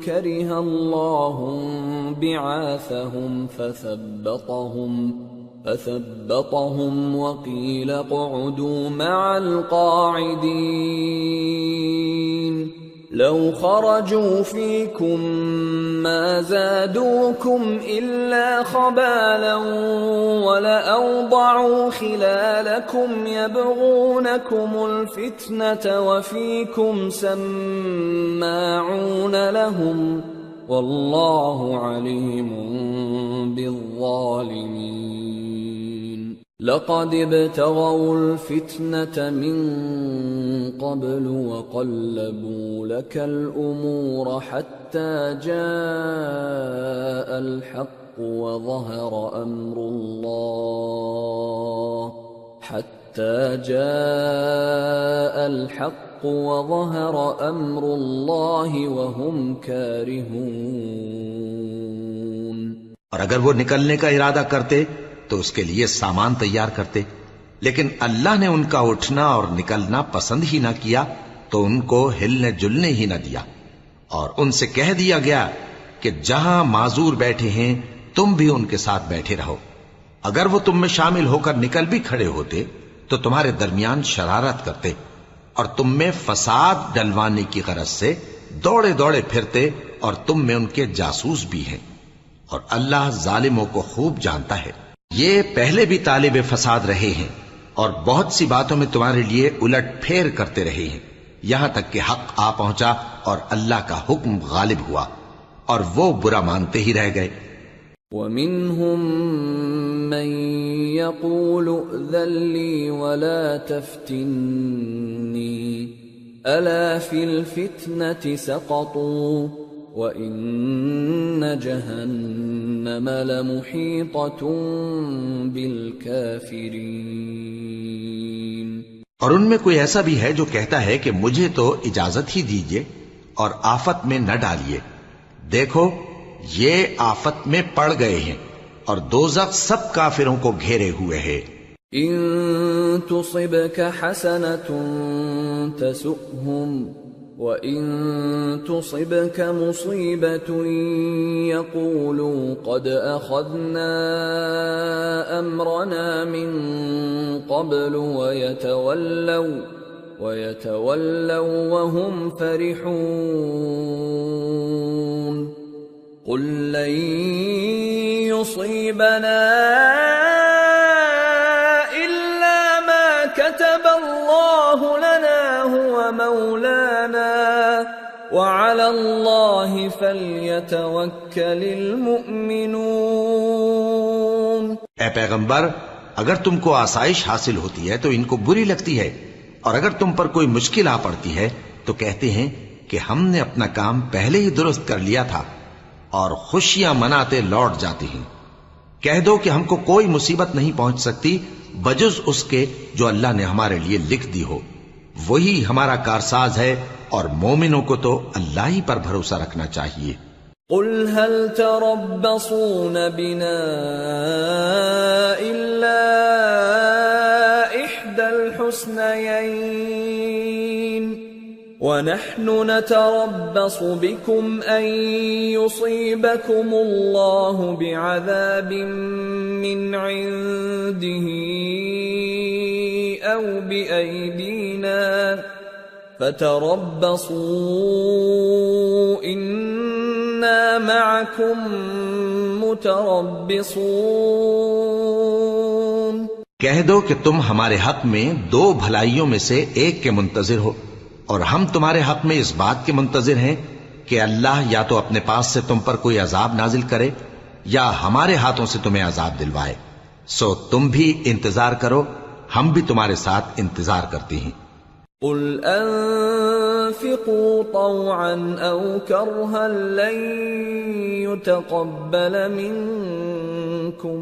S3: كَرِهَ اللَّهُ بِعَاثَهُمْ فَثَبَّطَهُمْ وَقِيلَ اقْعُدُوا مَعَ الْقَاعِدِينَ لو خرجوا فيكم ما زادوكم إلا خبالا ولأوضعوا خلالكم يبغونكم الفتنة وفيكم سماعون لهم والله عليم بالظالمين۔ لقد ابتغوا الفتنة من قبل وقلبوا لك الأمور حتى جاء الحق وظهر أمر الله وهم كارهون.
S1: اور اگر وہ نکلنے کا ارادہ کرتے تو اس کے لیے سامان تیار کرتے، لیکن اللہ نے ان کا اٹھنا اور نکلنا پسند ہی نہ کیا تو ان کو ہلنے جلنے ہی نہ دیا، اور ان سے کہہ دیا گیا کہ جہاں معذور بیٹھے ہیں تم بھی ان کے ساتھ بیٹھے رہو. اگر وہ تم میں شامل ہو کر نکل بھی کھڑے ہوتے تو تمہارے درمیان شرارت کرتے اور تم میں فساد ڈلوانے کی غرض سے دوڑے دوڑے پھرتے، اور تم میں ان کے جاسوس بھی ہیں، اور اللہ ظالموں کو خوب جانتا ہے. یہ پہلے بھی طالب فساد رہے ہیں اور بہت سی باتوں میں تمہارے لیے الٹ پھیر کرتے رہے ہیں، یہاں تک کہ حق آ پہنچا اور اللہ کا حکم غالب ہوا اور وہ برا مانتے ہی رہ گئے.
S3: وَمِنْهُمْ مَنْ يَقُولُ ائْذَنْ لِي وَلَا تَفْتِنِّي أَلَا فِي الْفِتْنَةِ سَقَطُوا وَإِنَّ جَهَنَّمَ لَمُحِيطَةٌ بِالْكَافِرِينَ.
S1: اور ان میں کوئی ایسا بھی ہے جو کہتا ہے کہ مجھے تو اجازت ہی دیجئے اور آفت میں نہ ڈالیے. دیکھو یہ آفت میں پڑ گئے ہیں اور دوزخ سب کافروں کو گھیرے ہوئے ہے.
S3: ان تصبك حسنة تسؤهم وَإِن تُصِبْكَ مُصِيبَةٌ يَقُولُوا قَدْ أَخَذْنَا أَمْرَنَا مِنْ قَبْلُ وَيَتَوَلَّوْا وَهُمْ فَرِحُونَ. قُلْ لَنْ يُصِيبَنَا إِلَّا مَا كَتَبَ اللَّهُ لَنَا هُوَ مَوْلَانَا وَعَلَى اللَّهِ فَلْيَتَوَكَّلِ الْمُؤْمِنُونَ.
S1: اے پیغمبر، اگر تم کو آسائش حاصل ہوتی ہے تو ان کو بری لگتی ہے، اور اگر تم پر کوئی مشکل آ پڑتی ہے تو کہتے ہیں کہ ہم نے اپنا کام پہلے ہی درست کر لیا تھا، اور خوشیاں مناتے لوٹ جاتی ہیں. کہہ دو کہ ہم کو کوئی مصیبت نہیں پہنچ سکتی بجز اس کے جو اللہ نے ہمارے لیے لکھ دی ہو. وہی ہمارا کارساز ہے، اور مومنوں کو تو اللہ ہی پر بھروسہ رکھنا چاہیے.
S3: قل هل تربصون بنا إلا إحدى الحسنيين ونحن نتربص بكم أن يصيبكم الله بعذاب من عنده أو بأيدينا فتربصوا إنا معكم متربصون.
S1: کہہ دو کہ تم ہمارے حق میں دو بھلائیوں میں سے ایک کے منتظر ہو، اور ہم تمہارے حق میں اس بات کے منتظر ہیں کہ اللہ یا تو اپنے پاس سے تم پر کوئی عذاب نازل کرے یا ہمارے ہاتھوں سے تمہیں عذاب دلوائے. سو تم بھی انتظار کرو، ہم بھی تمہارے ساتھ انتظار کرتے ہیں.
S3: قل انفقوا طوعا او کرها لن يتقبل منكم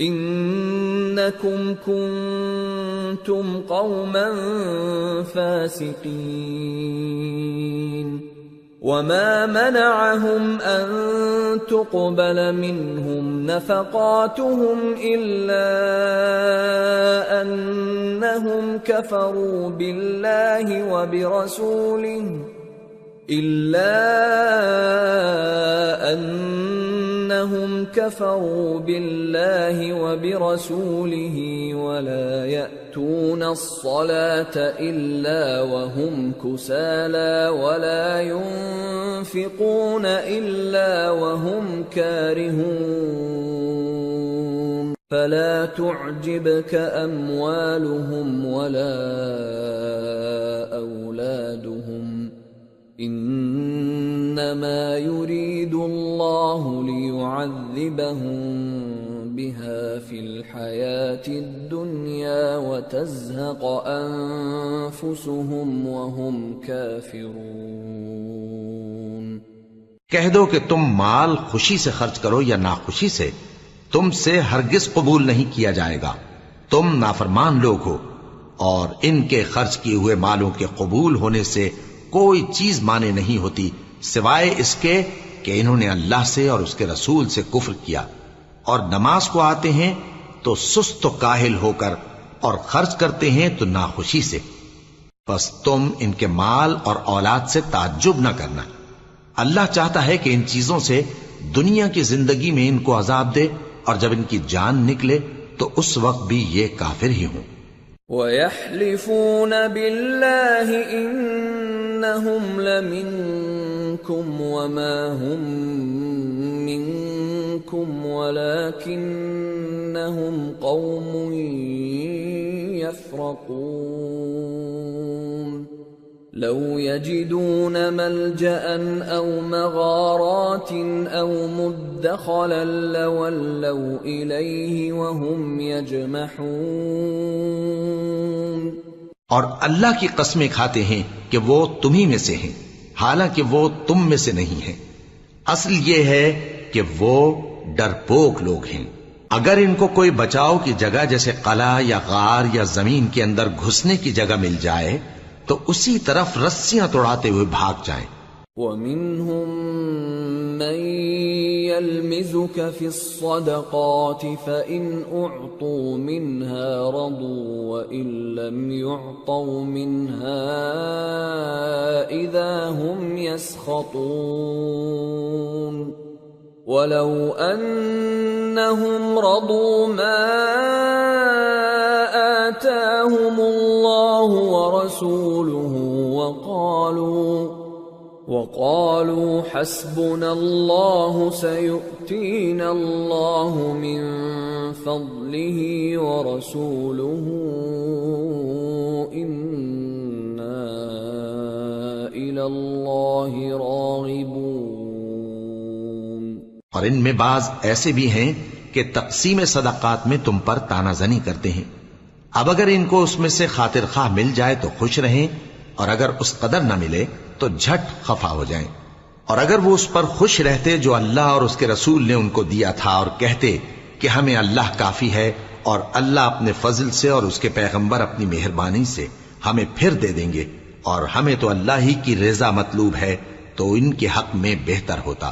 S3: انکم کنتم قوما فاسقین. وما منعهم ان تقبل منهم نفقاتهم الا انهم كفروا بالله وبرسوله ولا يأتون الصلاة إلا وهم كسالى ولا ينفقون إلا وهم كارهون. فلا تعجبك أموالهم ولا أولادهم إنما إنما يريد الله ليعذبهم بها في الحياة الدنيا وتزهق أنفسهم وهم كافرون۔
S1: کہہ دو کہ تم مال خوشی سے خرچ کرو یا ناخوشی سے، تم سے ہرگز قبول نہیں کیا جائے گا، تم نافرمان لوگ ہو، اور ان کے خرچ کیے ہوئے مالوں کے قبول ہونے سے کوئی چیز مانے نہیں ہوتی سوائے اس کے کہ انہوں نے اللہ سے اور اس کے رسول سے کفر کیا، اور نماز کو آتے ہیں تو سست و کاہل ہو کر، اور خرچ کرتے ہیں تو ناخوشی سے۔ بس تم ان کے مال اور اولاد سے تعجب نہ کرنا، اللہ چاہتا ہے کہ ان چیزوں سے دنیا کی زندگی میں ان کو عذاب دے، اور جب ان کی جان نکلے تو اس وقت بھی یہ کافر ہی ہوں۔
S3: وَيَحْلِفُونَ بِاللَّهِ إِنَّهُمْ لَمِنكُمْ وَمَا هُمْ مِنكُمْ وَلَكِنَّهُمْ قَوْمٌ يَفْرَقُونَ لَوْ يَجِدُونَ مَلْجَأً أَوْ مَغَارَاتٍ أَوْ مُدَّخَلًا لَوَلَّوْا إِلَيْهِ وَهُمْ يَجْمَحُونَ۔
S1: اور اللہ کی قسمیں کھاتے ہیں کہ وہ تمہیں میں سے ہیں، حالانکہ وہ تم میں سے نہیں ہیں۔ اصل یہ ہے کہ وہ ڈرپوک لوگ ہیں۔ اگر ان کو کوئی بچاؤ کی جگہ جیسے قلعہ یا غار یا زمین کے اندر گھسنے کی جگہ مل جائے تو اسی طرف رسیاں توڑاتے ہوئے بھاگ جائیں۔
S3: وَمِنْهُمْ مَنْ يَلْمِزُكَ فِي الصَّدَقَاتِ فَإِنْ أُعْطُوا مِنْهَا رَضُوا وَإِنْ لَمْ يُعْطَوْا مِنْهَا إِذَا هُمْ يَسْخَطُونَ وَلَوْ أَنَّهُمْ رَضُوا مَا آتَاهُمُ اللَّهُ وَرَسُولُهُ وَقَالُوا حَسْبُنَا اللَّهُ سَيُؤْتِينَا اللَّهُ مِنْ فَضْلِهِ وَرَسُولُهُ إِنَّا إِلَى اللَّهِ رَاغِبُونَ۔
S1: اور ان میں بعض ایسے بھی ہیں کہ تقسیم صدقات میں تم پر تانا زنی کرتے ہیں۔ اب اگر ان کو اس میں سے خاطر خواہ مل جائے تو خوش رہیں، اور اگر اس قدر نہ ملے تو جھٹ خفا ہو جائیں۔ اور اگر وہ اس پر خوش رہتے جو اللہ اور اس کے رسول نے ان کو دیا تھا، اور کہتے کہ ہمیں اللہ کافی ہے، اور اللہ اپنے فضل سے اور اس کے پیغمبر اپنی مہربانی سے ہمیں پھر دے دیں گے، اور ہمیں تو اللہ ہی کی رضا مطلوب ہے، تو ان کے حق میں بہتر ہوتا۔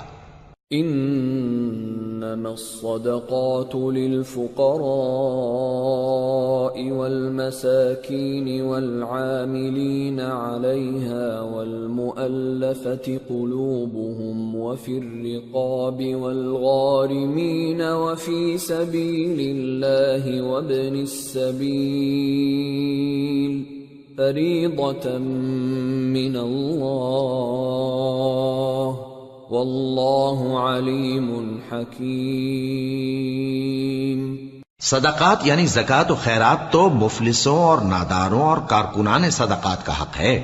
S3: إنما الصدقات للفقراء والمساكين والعاملين عليها والمؤلفة قلوبهم وفي الرقاب والغارمين وفي سبيل الله وابن السبيل فريضة من الله واللہ علیم حکیم۔
S1: صدقات یعنی زکوٰۃ و خیرات تو مفلسوں اور ناداروں اور کارکنان صدقات کا حق ہے،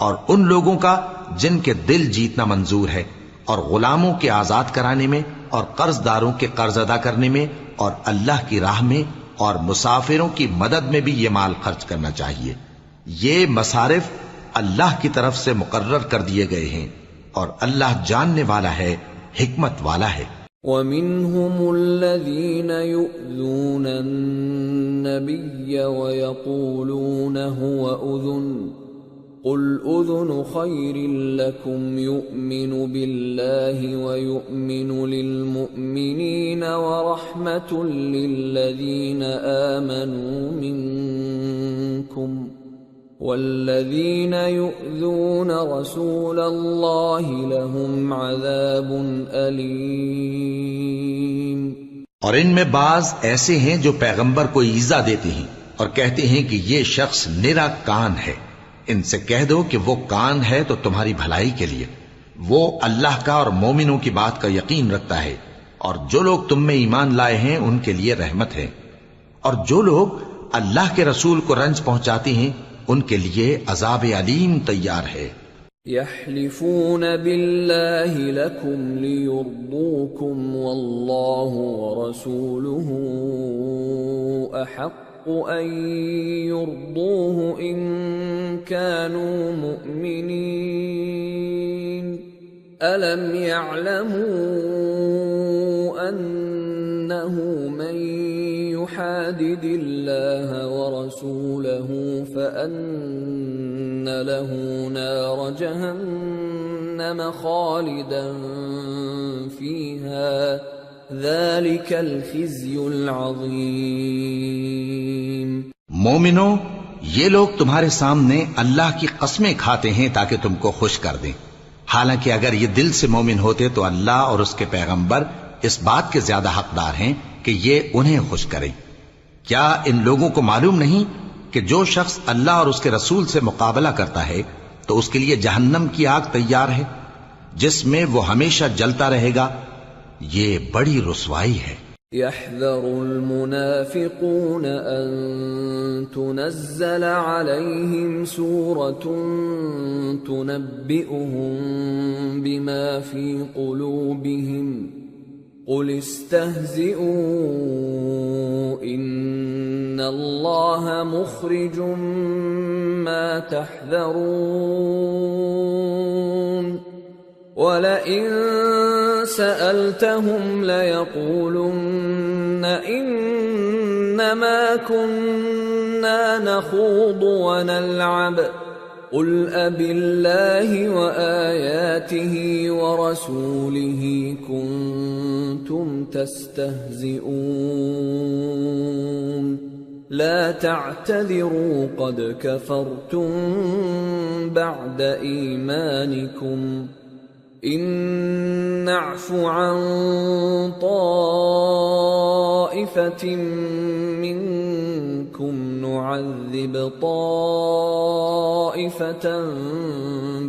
S1: اور ان لوگوں کا جن کے دل جیتنا منظور ہے، اور غلاموں کے آزاد کرانے میں، اور قرض داروں کے قرض ادا کرنے میں، اور اللہ کی راہ میں، اور مسافروں کی مدد میں بھی یہ مال خرچ کرنا چاہیے۔ یہ مصارف اللہ کی طرف سے مقرر کر دیے گئے ہیں، اور اللہ جاننے والا ہے، حکمت والا ہے۔
S3: وَمِنْهُمُ الَّذِينَ يُؤْذُونَ النَّبِيَّ وَيَقُولُونَ هُوَ أُذُنٌ قُلْ أُذُنُ خَيْرٍ لَكُمْ يُؤْمِنُ بِاللَّهِ وَيُؤْمِنُ لِلْمُؤْمِنِينَ وَرَحْمَةٌ لِلَّذِينَ آمَنُوا مِنْكُمْ وَالَّذِينَ يُؤْذُونَ رَسُولَ اللَّهِ لَهُمْ عَذَابٌ أَلِيمٌ۔
S1: اور ان میں بعض ایسے ہیں جو پیغمبر کو ایذا دیتے ہیں اور کہتے ہیں کہ یہ شخص نرا کان ہے۔ ان سے کہہ دو کہ وہ کان ہے تو تمہاری بھلائی کے لیے، وہ اللہ کا اور مومنوں کی بات کا یقین رکھتا ہے، اور جو لوگ تم میں ایمان لائے ہیں ان کے لیے رحمت ہے، اور جو لوگ اللہ کے رسول کو رنج پہنچاتے ہیں ان کے لیے عذاب علیم تیار ہے۔
S3: يحلفون بالله لكم ليرضوكم والله ورسوله أحق أن يرضوه إن كانوا مؤمنين ألم يعلموا أنه من يحادد الله ورسوله فأن له نار جهنم خالدا فيها ذلك الخزي العظيم۔
S1: مومنو، یہ لوگ تمہارے سامنے اللہ کی قسمیں کھاتے ہیں تاکہ تم کو خوش کر دیں، حالانکہ اگر یہ دل سے مومن ہوتے تو اللہ اور اس کے پیغمبر اس بات کے زیادہ حقدار ہیں کہ یہ انہیں خوش کریں۔ کیا ان لوگوں کو معلوم نہیں کہ جو شخص اللہ اور اس کے رسول سے مقابلہ کرتا ہے تو اس کے لیے جہنم کی آگ تیار ہے جس میں وہ ہمیشہ جلتا رہے گا، یہ بڑی رسوائی ہے۔
S3: يحذر المنافقون أن تنزل عليهم سورة تنبئهم بما في قلوبهم قل استهزئوا إن الله مخرج ما تحذرون وَلَئِن سَأَلْتَهُمْ لَيَقُولُنَّ إِنَّمَا كُنَّا نَخُوضُ وَنَلْعَبُ قُلْ أَبِاللَّهِ وَآيَاتِهِ وَرَسُولِهِ كُنتُمْ تَسْتَهْزِئُونَ لَا تَعْتَذِرُوا قَدْ كَفَرْتُمْ بَعْدَ إِيمَانِكُمْ إن نعف عن طائفة منكم نعذب طائفة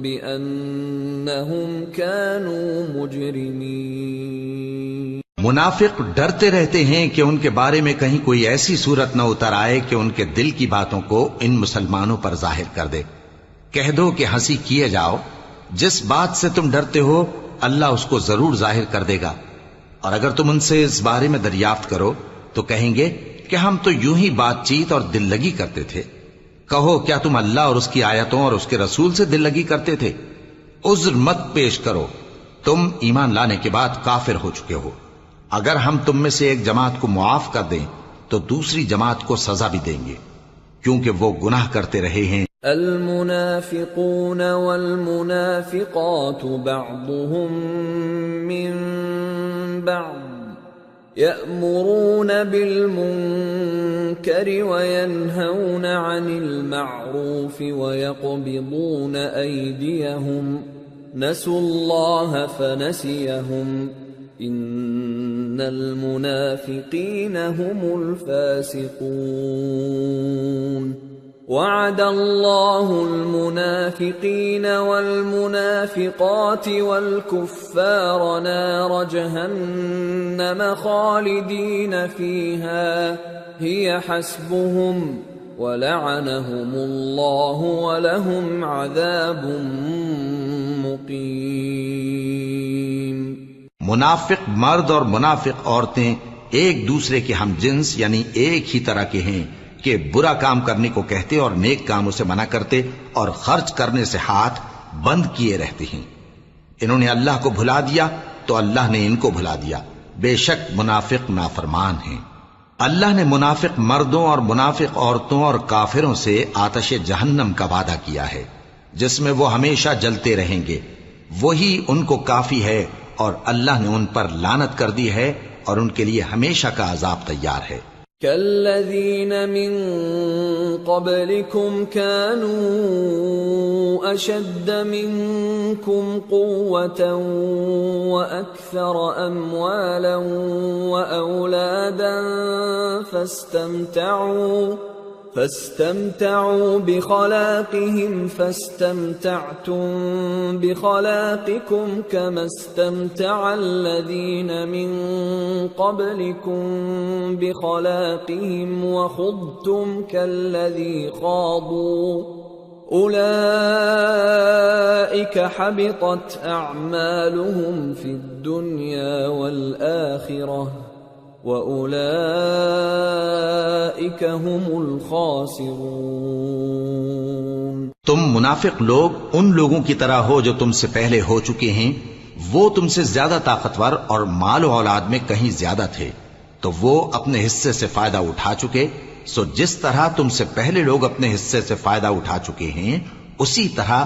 S3: بأنهم كانوا مجرمين۔
S1: منافق ڈرتے رہتے ہیں کہ ان کے بارے میں کہیں کوئی ایسی صورت نہ اتر آئے کہ ان کے دل کی باتوں کو ان مسلمانوں پر ظاہر کر دے۔ کہہ دو کہ ہنسی کیے جاؤ، جس بات سے تم ڈرتے ہو اللہ اس کو ضرور ظاہر کر دے گا، اور اگر تم ان سے اس بارے میں دریافت کرو تو کہیں گے کہ ہم تو یوں ہی بات چیت اور دل لگی کرتے تھے۔ کہو کیا تم اللہ اور اس کی آیتوں اور اس کے رسول سے دل لگی کرتے تھے؟ عذر مت پیش کرو، تم ایمان لانے کے بعد کافر ہو چکے ہو۔ اگر ہم تم میں سے ایک جماعت کو معاف کر دیں تو دوسری جماعت کو سزا بھی دیں گے، کیونکہ وہ گناہ کرتے رہے ہیں۔
S3: المنافقون والمنافقات بعضهم من بعض يأمرون بالمنكر وينهون عن المعروف ويقبضون أيديهم نسوا الله فنسيهم إن المنافقين هم الفاسقون وعد الله المنافقين والمنافقات والكفار نار جهنم خالدين فيها هي حسبهم ولعنهم الله ولهم عذاب مقيم۔
S1: منافق مرد اور منافق عورتیں ایک دوسرے کے ہم جنس یعنی ایک ہی طرح کے ہیں کہ برا کام کرنے کو کہتے اور نیک کاموں سے منع کرتے اور خرچ کرنے سے ہاتھ بند کیے رہتے ہیں۔ انہوں نے اللہ کو بھلا دیا تو اللہ نے ان کو بھلا دیا، بے شک منافق نافرمان ہیں۔ اللہ نے منافق مردوں اور منافق عورتوں اور کافروں سے آتش جہنم کا وعدہ کیا ہے جس میں وہ ہمیشہ جلتے رہیں گے، وہی ان کو کافی ہے، اور اللہ نے ان پر لعنت کر دی ہے اور ان کے لیے ہمیشہ کا عذاب تیار ہے۔
S3: كالذين من قبلكم كانوا أشد منكم قوة وأكثر أموالا وأولادا فاستمتعوا بخلاقهم فاستمتعتم بخلاقكم كما استمتع الذين من قبلكم بخلاقهم وخضتم كالذي خاضوا أولئك حبطت أعمالهم في الدنيا والآخرة وأولئك هم الخاسرون۔
S1: تم منافق لوگ ان لوگوں کی طرح ہو جو تم سے پہلے ہو چکے ہیں، وہ تم سے زیادہ طاقتور اور مال و اولاد میں کہیں زیادہ تھے، تو وہ اپنے حصے سے فائدہ اٹھا چکے، سو جس طرح تم سے پہلے لوگ اپنے حصے سے فائدہ اٹھا چکے ہیں اسی طرح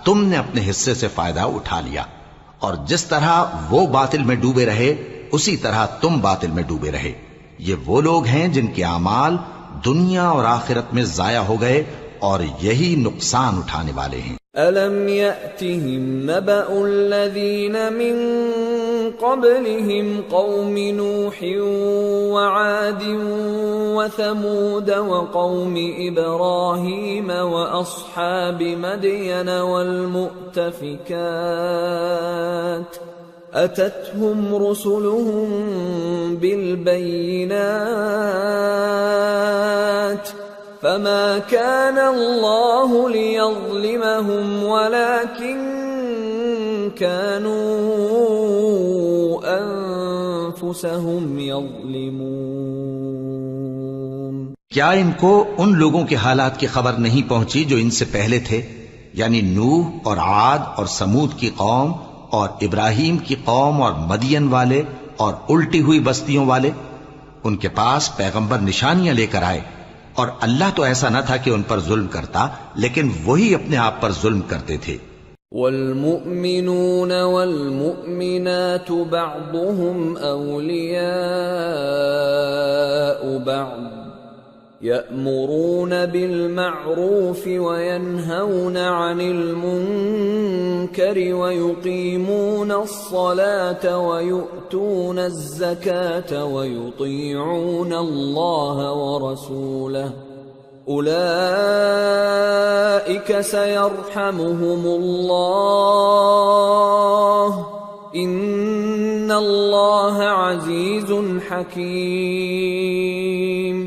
S1: تم نے اپنے حصے سے فائدہ اٹھا لیا، اور جس طرح وہ باطل میں ڈوبے رہے اسی طرح تم باطل میں ڈوبے رہے۔ یہ وہ لوگ ہیں جن کے اعمال دنیا اور آخرت میں ضائع ہو گئے اور یہی نقصان اٹھانے والے ہیں۔
S3: أَلَمْ يَأْتِهِمْ نَبَأُ الَّذِينَ مِنْ قَبْلِهِمْ قَوْمِ نُوحٍ وَعَادٍ وَثَمُودَ وَقَوْمِ إِبْرَاهِيمَ وَأَصْحَابِ مَدْيَنَ وَالْمُؤْتَفِكَاتِ أَتَتْهُمْ رُسُلُهُم بِالْبَيِّنَاتِ فما كان الله ليظلمهم ولكن كانوا أنفسهم يظلمون۔
S1: کیا ان کو ان لوگوں کے حالات کی خبر نہیں پہنچی جو ان سے پہلے تھے، یعنی نوح اور عاد اور سمود کی قوم اور ابراہیم کی قوم اور مدین والے اور الٹی ہوئی بستیوں والے؟ ان کے پاس پیغمبر نشانیاں لے کر آئے، اور اللہ تو ایسا نہ تھا کہ ان پر ظلم کرتا، لیکن وہی اپنے آپ پر ظلم کرتے تھے۔
S3: والمؤمنون والمؤمنات بعضهم أولياء بعض يأمرون بالمعروف وينهون عن المنكر ويقيمون الصلاة ويؤتون الزكاة ويطيعون الله ورسوله أولئك سيرحمهم الله إن الله عزيز حكيم۔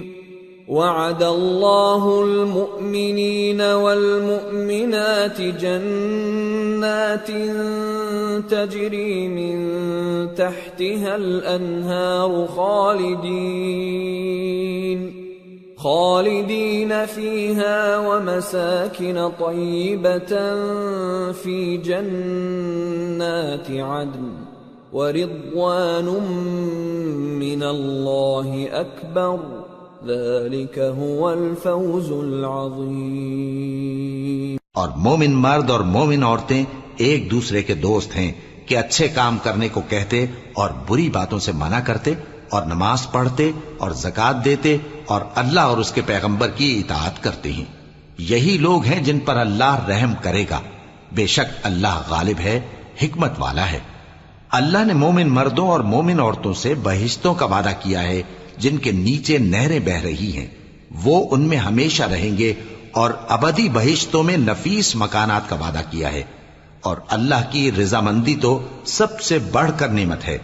S3: وعد الله المؤمنين والمؤمنات جنات تجري من تحتها الأنهار خالدين فيها ومساكن طيبة في جنات عدن ورضوان من الله أكبر ذلك هو الفوز العظيم۔
S1: اور مومن مرد اور مومن عورتیں ایک دوسرے کے دوست ہیں کہ اچھے کام کرنے کو کہتے اور بری باتوں سے منع کرتے اور نماز پڑھتے اور زکوٰۃ دیتے اور اللہ اور اس کے پیغمبر کی اطاعت کرتے ہیں۔ یہی لوگ ہیں جن پر اللہ رحم کرے گا، بے شک اللہ غالب ہے، حکمت والا ہے۔ اللہ نے مومن مردوں اور مومن عورتوں سے بہشتوں کا وعدہ کیا ہے جن کے نیچے نہریں بہ رہی ہیں، وہ ان میں ہمیشہ رہیں گے، اور ابدی بہشتوں میں نفیس مکانات کا وعدہ کیا ہے، اور اللہ کی رضامندی تو سب سے بڑھ کر نعمت ہے،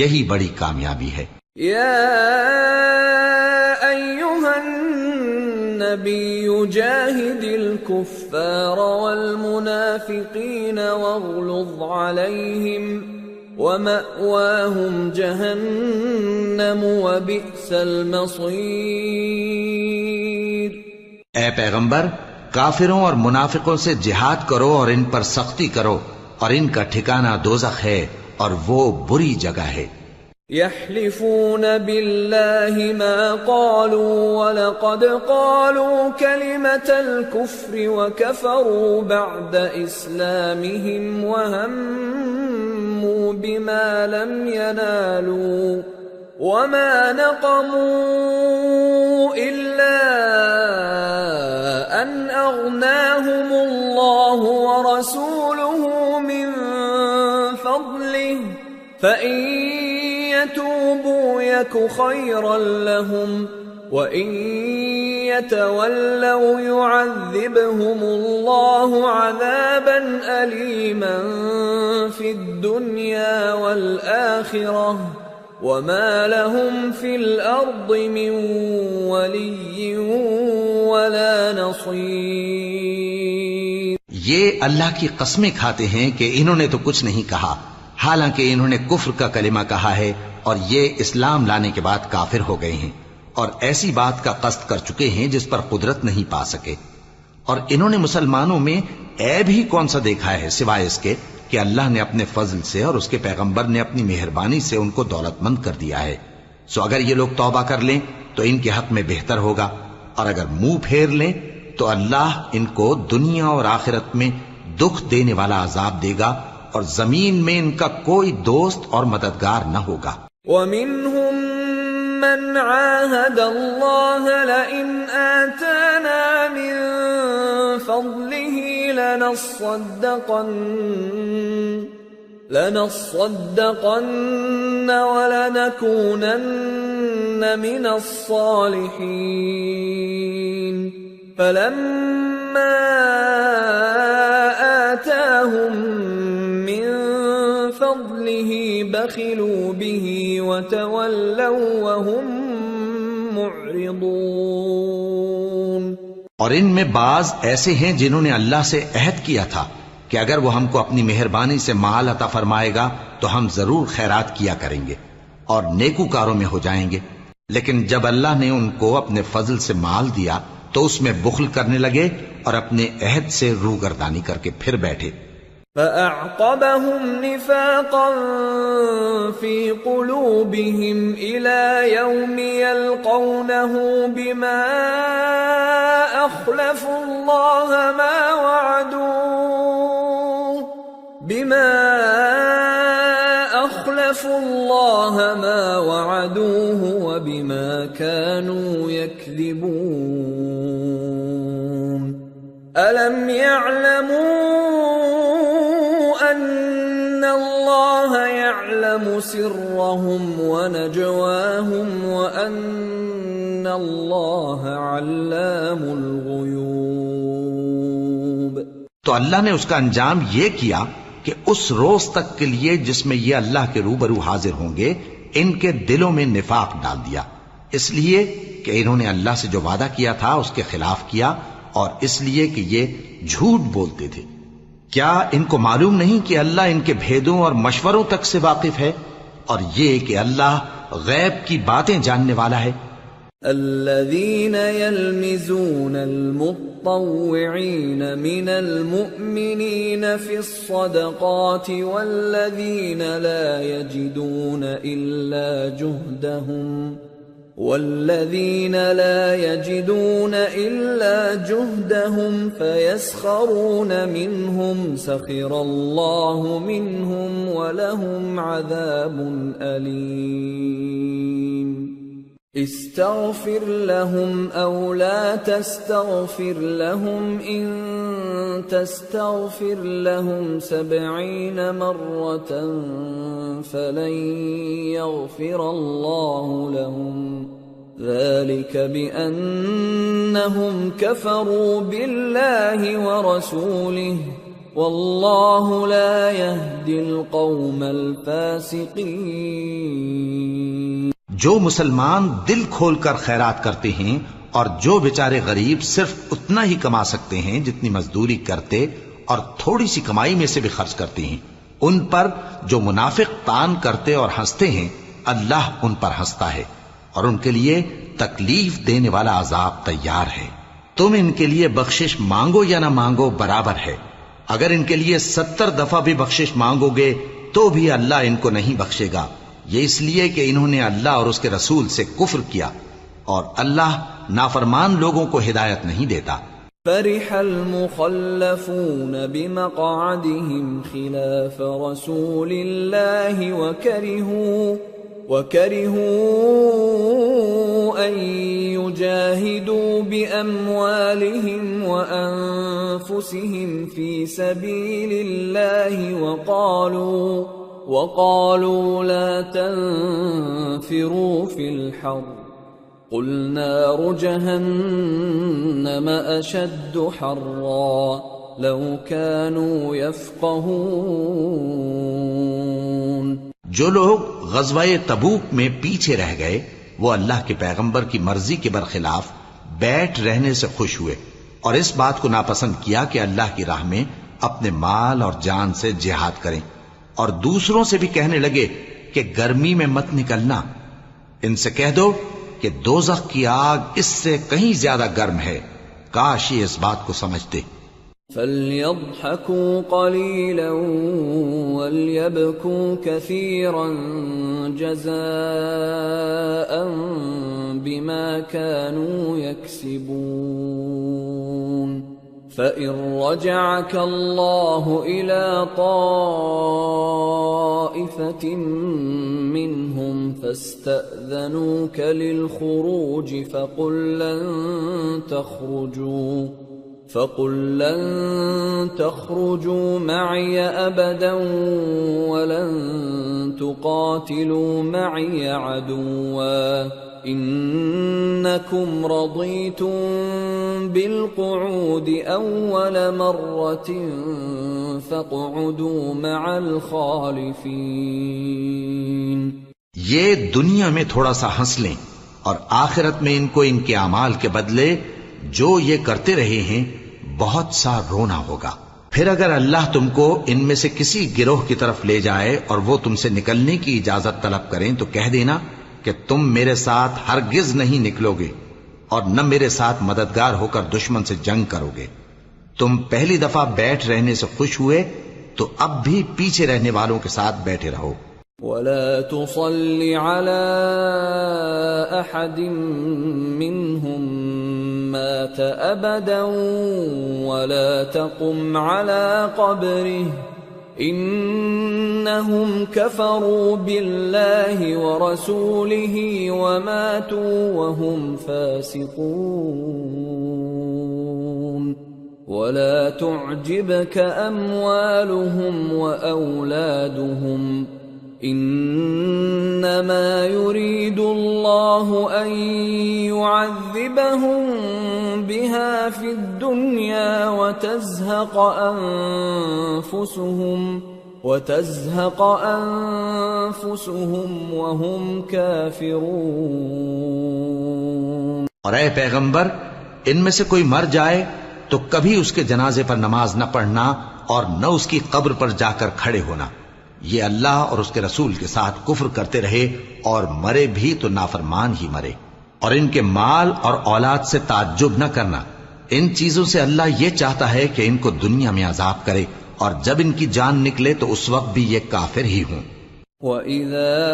S1: یہی بڑی کامیابی ہے۔
S3: یا ایھا النبی جاہد الکفار والمنافقین واغلظ علیہم وَمَأْوَاهُمْ جَهَنَّمُ وَبِئْسَ الْمَصِيرُ۔
S1: اے پیغمبر، کافروں اور منافقوں سے جہاد کرو اور ان پر سختی کرو، اور ان کا ٹھکانہ دوزخ ہے اور وہ بری جگہ ہے۔
S3: يحلفون بالله ما قالوا ولقد قالوا كلمة الكفر وكفروا بعد إسلامهم وهموا بما لم ينالوا وما نقموا إلا أن أغناهم الله ورسوله من فضله فإن يتوبوا يك خيرا لهم وإن يتولوا يعذبهم الله عذابا أليما في الدنيا والآخرة وما لهم في الأرض من ولي ولا نصير۔
S1: یہ اللہ کی قسمیں کھاتے ہیں کہ انہوں نے تو کچھ نہیں کہا، حالانکہ انہوں نے کفر کا کلمہ کہا ہے اور یہ اسلام لانے کے بعد کافر ہو گئے ہیں اور ایسی بات کا قصد کر چکے ہیں جس پر قدرت نہیں پا سکے۔ اور انہوں نے مسلمانوں میں عیب ہی کون سا دیکھا ہے سوائے اس کے کہ اللہ نے اپنے فضل سے اور اس کے پیغمبر نے اپنی مہربانی سے ان کو دولت مند کر دیا ہے۔ سو اگر یہ لوگ توبہ کر لیں تو ان کے حق میں بہتر ہوگا، اور اگر منہ پھیر لیں تو اللہ ان کو دنیا اور آخرت میں دکھ دینے والا عذاب دے گا، اور زمین میں ان کا کوئی دوست اور مددگار نہ ہوگا۔
S3: وَمِنْهُمْ مَنْ عَاهَدَ اللَّهَ لَئِنْ آتَانَا مِنْ فَضْلِهِ لَنَصَّدَّقَنَّ وَلَنَكُونَنَّ مِنَ الصَّالِحِينَ فَلَمَّا آتَاهُمْ مِنْ فَضْلِهِ بَخِلُوا بِهِ وَتَوَلَّوْا وَهُمْ مُعْرِضُونَ۔
S1: اور ان میں بعض ایسے ہیں جنہوں نے اللہ سے عہد کیا تھا کہ اگر وہ ہم کو اپنی مہربانی سے مال عطا فرمائے گا تو ہم ضرور خیرات کیا کریں گے اور نیکوکاروں میں ہو جائیں گے، لیکن جب اللہ نے ان کو اپنے فضل سے مال دیا تو اس میں بخل کرنے لگے اور اپنے عہد سے روگردانی کر کے پھر بیٹھے۔
S3: فَأَعْقَبَهُمْ نِفَاقًا فِي قُلُوبِهِمْ إِلَى يَوْمِ يَلْقَوْنَهُ بِمَا أَخْلَفُوا اللَّهَ مَا وَعَدُوهُ وَبِمَا كَانُوا يَكْذِبُونَ أَلَمْ يَعْلَمُوا أَنَّ اللَّهَ يَعْلَمُ سِرَّهُمْ وَنَجْوَاهُمْ وَأَنَّ اللَّهَ عَلَّامُ الْغُيُوبِ۔
S1: تو اللہ نے اس کا انجام یہ کیا کہ اس روز تک کے لیے جس میں یہ اللہ کے روبرو حاضر ہوں گے ان کے دلوں میں نفاق ڈال دیا، اس لیے کہ انہوں نے اللہ سے جو وعدہ کیا تھا اس کے خلاف کیا، اور اس لیے کہ یہ جھوٹ بولتے تھے۔ کیا ان کو معلوم نہیں کہ اللہ ان کے بھیدوں اور مشوروں تک سے واقف ہے، اور یہ کہ اللہ غیب کی باتیں جاننے والا ہے؟
S3: الذين يلمزون المطوعين من المؤمنين في الصدقات والذين لا يجدون إلا جهدهم فيسخرون منهم سخر الله منهم ولهم عذاب أليم استغفر لهم أو لا تستغفر لهم إن تستغفر لهم 70 مرة فلن يغفر الله لهم ذلك بأنهم كفروا بالله ورسوله والله لا يهدي القوم الفاسقين۔
S1: جو مسلمان دل کھول کر خیرات کرتے ہیں اور جو بیچارے غریب صرف اتنا ہی کما سکتے ہیں جتنی مزدوری کرتے اور تھوڑی سی کمائی میں سے بھی خرچ کرتے ہیں، ان پر جو منافق تان کرتے اور ہنستے ہیں اللہ ان پر ہنستا ہے اور ان کے لیے تکلیف دینے والا عذاب تیار ہے۔ تم ان کے لیے بخشش مانگو یا نہ مانگو برابر ہے، اگر ان کے لیے 70 دفعہ بھی بخشش مانگو گے تو بھی اللہ ان کو نہیں بخشے گا، یہ اس لیے کہ انہوں نے اللہ اور اس کے رسول سے کفر کیا، اور اللہ نافرمان لوگوں کو ہدایت نہیں دیتا۔
S3: فرح المخلفون بمقعدهم خلاف رسول الله وكرهوا أن يجاهدوا بأموالهم وأنفسهم في سبيل الله وقالوا لا تنفروا في الحر قل نار جهنم أشد حرا لو كانوا يفقهون۔
S1: جو لوگ غزوہ تبوک میں پیچھے رہ گئے وہ اللہ کے پیغمبر کی مرضی کے برخلاف بیٹھ رہنے سے خوش ہوئے اور اس بات کو ناپسند کیا کہ اللہ کی راہ میں اپنے مال اور جان سے جہاد کریں، اور دوسروں سے بھی کہنے لگے کہ گرمی میں مت نکلنا۔ ان سے کہہ دو کہ دوزخ کی آگ اس سے کہیں زیادہ گرم ہے، کاش یہ اس بات کو سمجھتے۔
S3: فَلْيَضْحَكُوا قَلِيلًا وَلْيَبْكُوا كَثِيرًا جَزَاءً بِمَا كَانُوا يَكْسِبُونَ فَإِن رَّجَعَكَ اللَّهُ إِلَى طَائِفَةٍ مِّنْهُمْ فَاسْتَأْذَنُوكَ لِلْخُرُوجِ فَقُل لَّن تَخْرُجُوا مَعِيَ أَبَدًا وَلَن تُقَاتِلُوا مَعِيَ عَدُوًّا إِنَّكُمْ رَضِيتُم بِالْقُعُودِ أَوَّلَ مَرَّةٍ فَاقْعُدُوا مَعَ الْخَالِفِينَ۔
S1: یہ دنیا میں تھوڑا سا ہنس لیں اور آخرت میں ان کو ان کے اعمال کے بدلے جو یہ کرتے رہے ہیں بہت سا رونا ہوگا۔ پھر اگر اللہ تم کو ان میں سے کسی گروہ کی طرف لے جائے اور وہ تم سے نکلنے کی اجازت طلب کریں تو کہہ دینا کہ تم میرے ساتھ ہرگز نہیں نکلو گے اور نہ میرے ساتھ مددگار ہو کر دشمن سے جنگ کرو گے۔ تم پہلی دفعہ بیٹھ رہنے سے خوش ہوئے تو اب بھی پیچھے رہنے والوں کے ساتھ بیٹھے رہو۔
S3: وَلَا تُصَلِّ عَلَىٰ أَحَدٍ مِّنْهُمْ مَاتَ أَبَدًا وَلَا تَقُمْ عَلَىٰ قَبْرِهِ إِنَّهُمْ كَفَرُوا بِاللَّهِ وَرَسُولِهِ وَمَاتُوا وَهُمْ فَاسِقُونَ وَلَا تُعْجِبْكَ أَمْوَالُهُمْ وَأَوْلَادُهُمْ إِنَّمَا يُرِيدُ اللَّهُ أَن يُعَذِّبَهُم بِهَا فِي الدُّنْيَا وَتَزْهَقَ أَنفُسُهُمْ وَهُمْ كَافِرُونَ۔
S1: اور اے پیغمبر، ان میں سے کوئی مر جائے تو کبھی اس کے جنازے پر نماز نہ پڑھنا اور نہ اس کی قبر پر جا کر کھڑے ہونا۔ یہ اللہ اور اس کے رسول کے ساتھ کفر کرتے رہے اور مرے بھی تو نافرمان ہی مرے۔ اور ان کے مال اور اولاد سے تعجب نہ کرنا، ان چیزوں سے اللہ یہ چاہتا ہے کہ ان کو دنیا میں عذاب کرے اور جب ان کی جان نکلے تو اس وقت بھی یہ کافر ہی ہوں۔
S3: وَإِذَا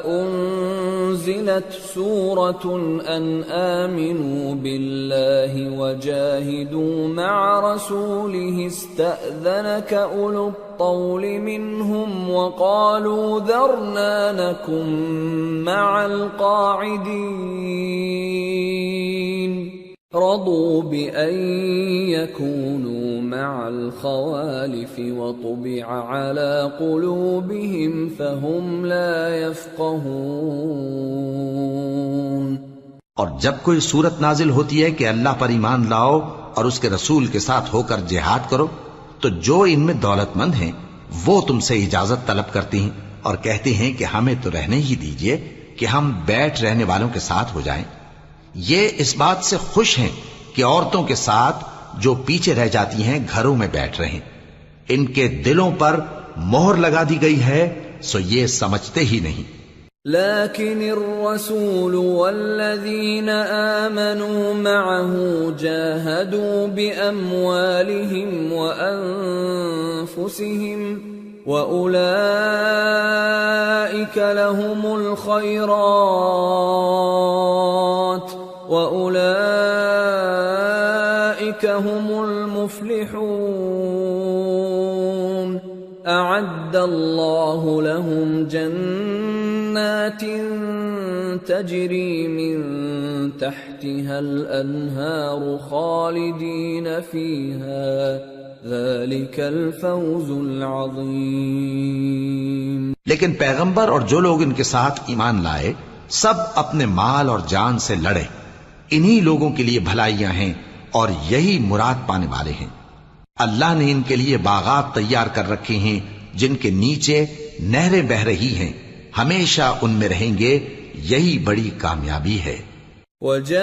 S3: أُنزِلَتْ سُورَةٌ أَنْ آمِنُوا بِاللَّهِ وَجَاهِدُوا مَعَ رَسُولِهِ اسْتَأْذَنَكَ أُولُو الطَّوْلِ مِنْهُمْ وَقَالُوا ذَرْنَا نَكُن مَّعَ الْقَاعِدِينَ رَضُوا بِأَن يَكُونُوا مَعَ الْخَوَالِفِ وَطُبِعَ عَلَى قُلُوبِهِمْ فَهُمْ لَا يَفْقَهُونَ۔
S1: اور جب کوئی صورت نازل ہوتی ہے کہ اللہ پر ایمان لاؤ اور اس کے رسول کے ساتھ ہو کر جہاد کرو تو جو ان میں دولت مند ہیں وہ تم سے اجازت طلب کرتی ہیں اور کہتے ہیں کہ ہمیں تو رہنے ہی دیجئے کہ ہم بیٹھ رہنے والوں کے ساتھ ہو جائیں۔ یہ اس بات سے خوش ہیں کہ عورتوں کے ساتھ جو پیچھے رہ جاتی ہیں گھروں میں بیٹھ رہیں۔ ان کے دلوں پر مہر لگا دی گئی ہے سو یہ سمجھتے ہی نہیں۔
S3: لكن الرسول والذين آمنوا معه جاهدوا بأموالهم وأنفسهم وأولئك لهم الخيرات وأولئك هم المفلحون أعد الله لهم جنات تجري من تحتها الأنهار خالدين فيها ذلك الفوز العظيم۔
S1: لیکن پیغمبر اور جو لوگ ان کے ساتھ ایمان لائے سب اپنے مال اور جان سے لڑے، انہی لوگوں کے لیے بھلائیاں ہیں اور یہی مراد پانے والے ہیں۔ اللہ نے ان کے لیے باغات تیار کر رکھے ہیں جن کے نیچے نہریں بہہ رہی ہیں، ہمیشہ ان میں رہیں گے، یہی بڑی کامیابی ہے۔
S3: وجاء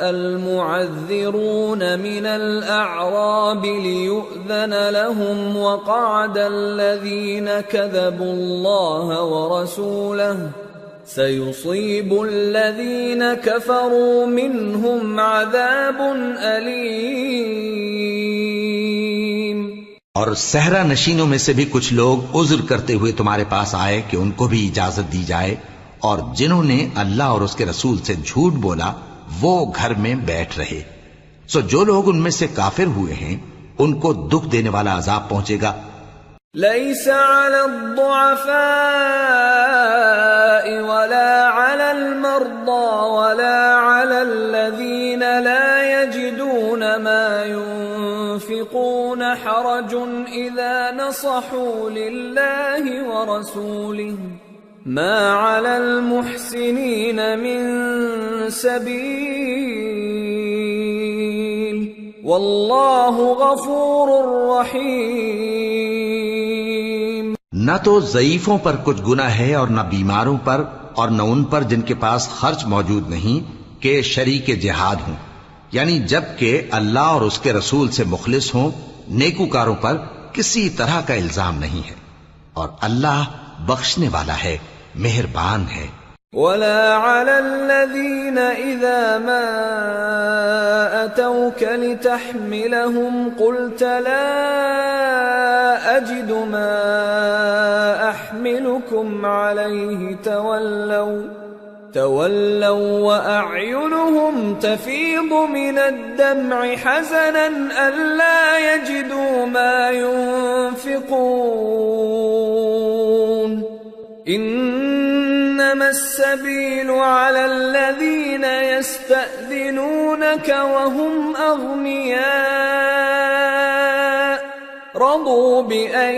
S3: المعذرون من الأعراب ليؤذن لهم وقعد الذين كذبوا الله ورسوله سيصيب الذين كفروا منهم عذاب أليم۔
S1: اور صحرا نشینوں میں سے بھی کچھ لوگ عذر کرتے ہوئے تمہارے پاس آئے کہ ان کو بھی اجازت دی جائے، اور جنہوں نے اللہ اور اس کے رسول سے جھوٹ بولا وہ گھر میں بیٹھ رہے۔ سو جو لوگ ان میں سے کافر ہوئے ہیں ان کو دکھ دینے والا عذاب پہنچے گا۔
S3: ليس على الضعفاء ولا على المرضى ولا على الذين لا يجدون ما ينفقون حرج إذا نصحوا لله ورسوله ما على المحسنين من سبيل والله غفور رحيم۔
S1: نہ تو ضعیفوں پر کچھ گناہ ہے اور نہ بیماروں پر اور نہ ان پر جن کے پاس خرچ موجود نہیں کہ شریک جہاد ہوں، یعنی جب کہ اللہ اور اس کے رسول سے مخلص ہوں، نیکوکاروں پر کسی طرح کا الزام نہیں ہے، اور اللہ بخشنے والا ہے، مہربان ہے۔
S3: ولا على الذين إذا ما أتوك لتحملهم قلت لا أجد ما أحملكم عليه تولوا وأعينهم تفيض من الدمع حزنا ألا يجدوا ما ينفقون إنما السبيل على الذين يستأذنونك وهم أغنياء رضوا بأن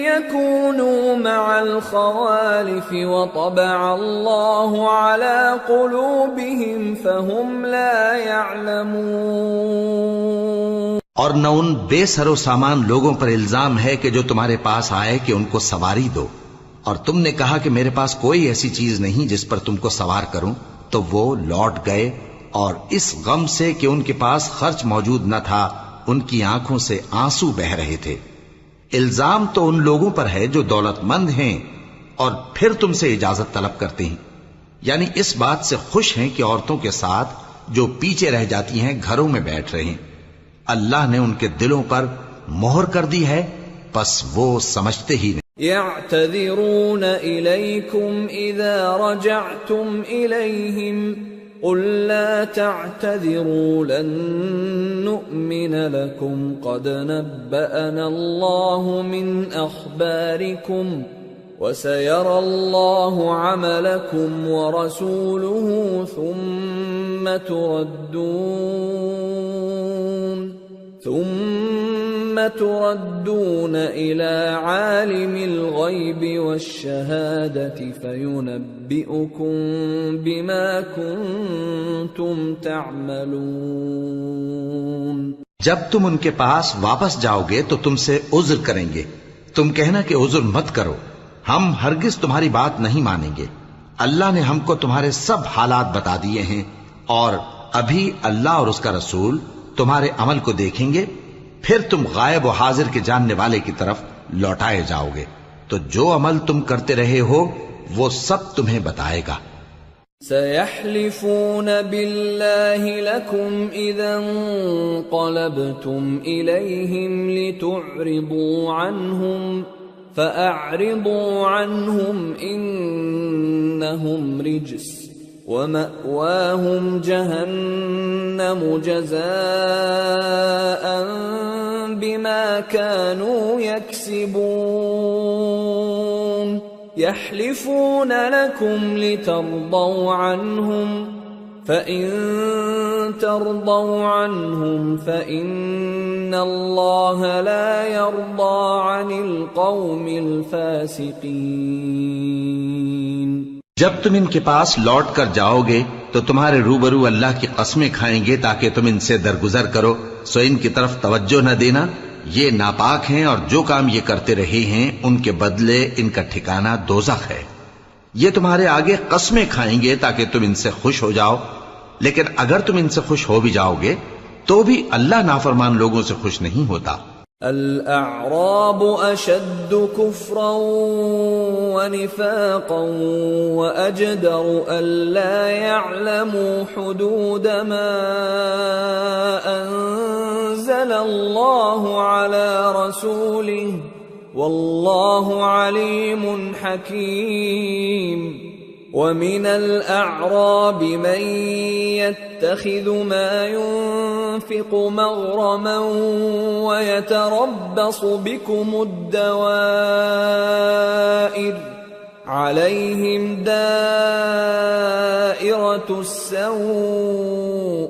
S3: يكونوا مع الخوالف وطبع الله على قلوبهم فهم لا يعلمون۔
S1: اور نہ ان بے سر و سامان لوگوں پر الزام ہے کہ جو تمہارے پاس آئے کہ ان کو سواری دو، اور تم نے کہا کہ میرے پاس کوئی ایسی چیز نہیں جس پر تم کو سوار کروں، تو وہ لوٹ گئے، اور اس غم سے کہ ان کے پاس خرچ موجود نہ تھا ان کی آنکھوں سے آنسو بہ رہے تھے۔ الزام تو ان لوگوں پر ہے جو دولت مند ہیں اور پھر تم سے اجازت طلب کرتے ہیں، یعنی اس بات سے خوش ہیں کہ عورتوں کے ساتھ جو پیچھے رہ جاتی ہیں گھروں میں بیٹھ رہے ہیں۔ اللہ نے ان کے دلوں پر مہر کر دی ہے، پس وہ سمجھتے ہی نہیں۔
S3: يعتذرون إليكم إذا رجعتم إليهم قل لا تعتذروا لن نؤمن لكم قد نبأنا الله من أخباركم وسيرى الله عملكم ورسوله ثم تردون إلى عالم الغيب والشهادة فينبئكم بما كنتم تعملون۔
S1: جب تم ان کے پاس واپس جاؤ گے تو تم سے عذر کریں گے، تم کہنا کہ عذر مت کرو، ہم ہرگز تمہاری بات نہیں مانیں گے۔ اللہ نے ہم کو تمہارے سب حالات بتا دیے ہیں، اور ابھی اللہ اور اس کا رسول تمہارے عمل کو دیکھیں گے، پھر تم غائب و حاضر کے جاننے والے کی طرف لوٹائے جاؤ گے، تو جو عمل تم کرتے رہے ہو وہ سب تمہیں بتائے گا۔
S3: سيحلفون بالله لكم إذا انقلبتم إليهم لتعرضوا عنهم فأعرضوا عنهم إنهم رجس ومأواهم جهنم جزاء بما كانوا يكسبون۔ يحلفون لكم لترضوا عنهم فإن ترضوا عنهم فإن الله لا يرضى عن القوم الفاسقين۔
S1: جب تم ان کے پاس لوٹ کر جاؤ گے تو تمہارے روبرو اللہ کی قسمیں کھائیں گے تاکہ تم ان سے درگزر کرو، سو ان کی طرف توجہ نہ دینا، یہ ناپاک ہیں اور جو کام یہ کرتے رہے ہیں ان کے بدلے ان کا ٹھکانہ دوزخ ہے۔ یہ تمہارے آگے قسمیں کھائیں گے تاکہ تم ان سے خوش ہو جاؤ، لیکن اگر تم ان سے خوش ہو بھی جاؤ گے تو بھی اللہ نافرمان لوگوں سے خوش نہیں ہوتا۔
S3: الأعراب أشد كفرا ونفاقا وأجدر ألا يعلموا حدود ما أنزل الله على رسوله والله عليم حكيم ومن الأعراب من يتخذ ما ينفق مغرما ويتربص بكم الدوائر عليهم دائرة السوء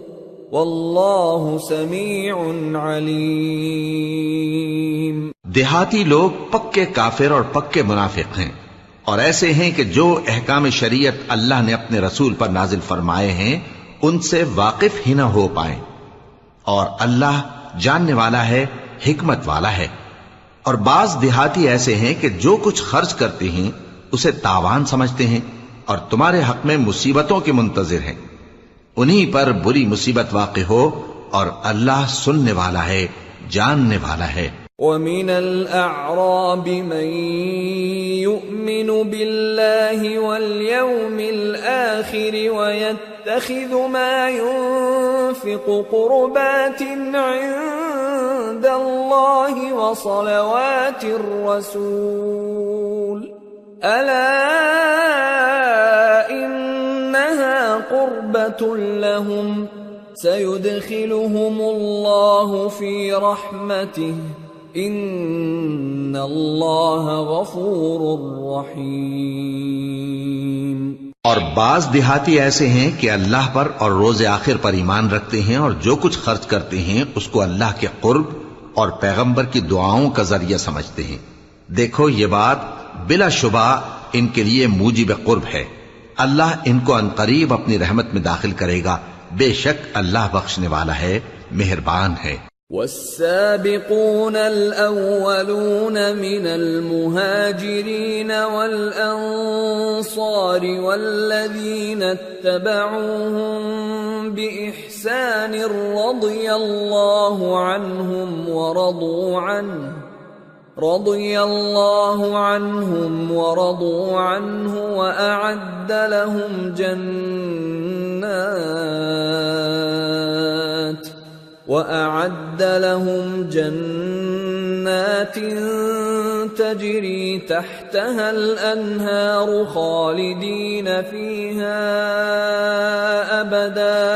S3: والله سميع عليم۔
S1: دیہاتی لوگ پکے کافر اور پکے منافق ہیں، اور ایسے ہیں کہ جو احکام شریعت اللہ نے اپنے رسول پر نازل فرمائے ہیں ان سے واقف ہی نہ ہو پائیں، اور اللہ جاننے والا ہے، حکمت والا ہے۔ اور بعض دیہاتی ایسے ہیں کہ جو کچھ خرچ کرتے ہیں اسے تاوان سمجھتے ہیں اور تمہارے حق میں مصیبتوں کے منتظر ہیں، انہی پر بری مصیبت واقع ہو، اور اللہ سننے والا ہے، جاننے والا ہے۔
S3: وَمِنَ الْأَعْرَابِ مَن يُؤْمِنُ بِاللَّهِ وَالْيَوْمِ الْآخِرِ وَيَتَّخِذُ مَا يُنفِقُ قُرُبَاتٍ عِندَ اللَّهِ وَصَلَوَاتِ الرَّسُولِ أَلَا إِنَّهَا قُرْبَةٌ لَهُمْ سَيُدْخِلُهُمُ اللَّهُ فِي رَحْمَتِهِ ان اللہ غفور رحیم۔
S1: اور بعض دیہاتی ایسے ہیں کہ اللہ پر اور روز آخر پر ایمان رکھتے ہیں، اور جو کچھ خرچ کرتے ہیں اس کو اللہ کے قرب اور پیغمبر کی دعاؤں کا ذریعہ سمجھتے ہیں۔ دیکھو یہ بات بلا شبہ ان کے لیے موجب قرب ہے، اللہ ان کو عنقریب اپنی رحمت میں داخل کرے گا، بے شک اللہ بخشنے والا ہے، مہربان ہے۔
S3: والسابقون الأولون من المهاجرين والأنصار والذين اتبعوهم بإحسان رضي الله عنهم ورضوا عنه وأعد لهم جنات تجري تحتها الأنهار خالدين فيها أبدا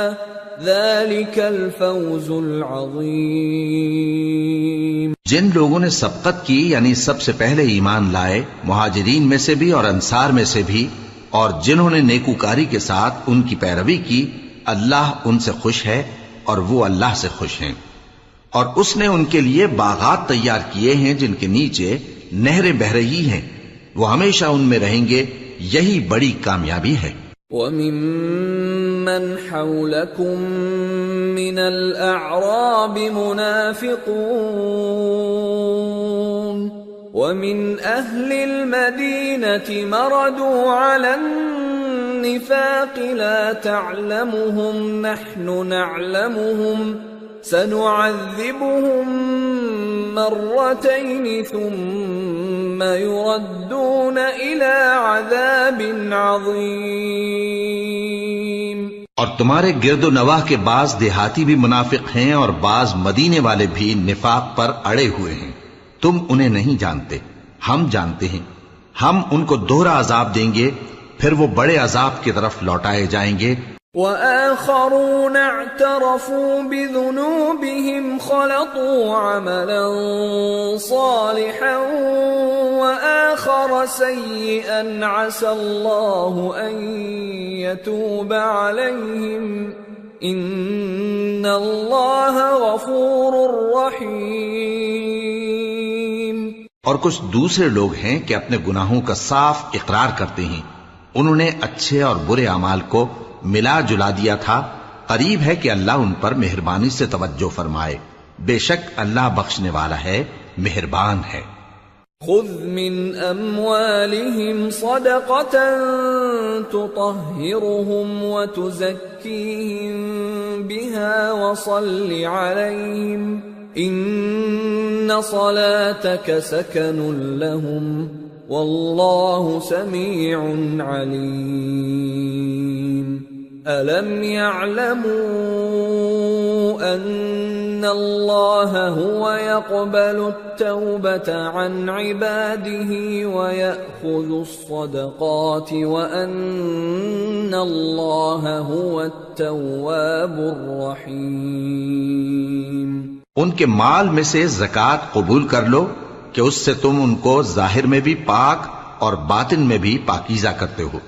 S3: ذلك الفوز العظيم۔
S1: جن لوگوں نے سبقت کی یعنی سب سے پہلے ایمان لائے، مہاجرین میں سے بھی اور انصار میں سے بھی، اور جنہوں نے نیکوکاری کے ساتھ ان کی پیروی کی، اللہ ان سے خوش ہے اور وہ اللہ سے خوش ہیں۔ اور اس نے ان کے لیے باغات تیار کیے ہیں جن کے نیچے نہریں بہہ رہی ہیں، وہ ہمیشہ ان میں رہیں گے، یہی بڑی کامیابی ہے۔
S3: وَمِمَّنْ حَوْلَكُمْ مِنَ الْأَعْرَابِ مُنَافِقُونَ وَمِنْ أَهْلِ الْمَدِينَةِ مَرَدُوا عَلَى النِّفَاقِ لَا تَعْلَمُهُمْ نَحْنُ نَعْلَمُهُمْ سَنُعَذِّبُهُمْ مرتين ثم يردون إلى عذاب عظيم۔
S1: اور تمہارے گرد و نواح کے بعض دیہاتی بھی منافق ہیں اور بعض مدینے والے بھی نفاق پر اڑے ہوئے ہیں، تم انہیں نہیں جانتے، ہم جانتے ہیں، ہم ان کو دوہرا عذاب دیں گے، پھر وہ بڑے عذاب کی طرف لوٹائے جائیں گے۔
S3: وآخرون اعترفوا بذنوبهم خلطوا عملا صالحا وآخر سيئا عسى الله أن يتوب عليهم إن الله غفور رحيم۔
S1: اور کچھ دوسرے لوگ ہیں کہ اپنے گناہوں کا صاف اقرار کرتے ہیں، انہوں نے اچھے اور برے اعمال کو ملا جلا دیا تھا، قریب ہے کہ اللہ ان پر مہربانی سے توجہ فرمائے، بے شک اللہ بخشنے والا ہے، مہربان ہے۔
S3: خذ من أموالهم صدقة تطهرهم وتزكيهم بها وصل عليهم إن صلاتك سكن لهم والله سميع عليم ألم يعلموا أن الله هو يقبل التوبة عن عباده ويأخذ الصدقات وأن الله هو التواب الرحيم
S1: ان کے مال میں سے زکوٰۃ قبول کر لو کہ اس سے تم ان کو ظاہر میں بھی پاک اور باطن میں بھی پاکیزہ کرتے ہو،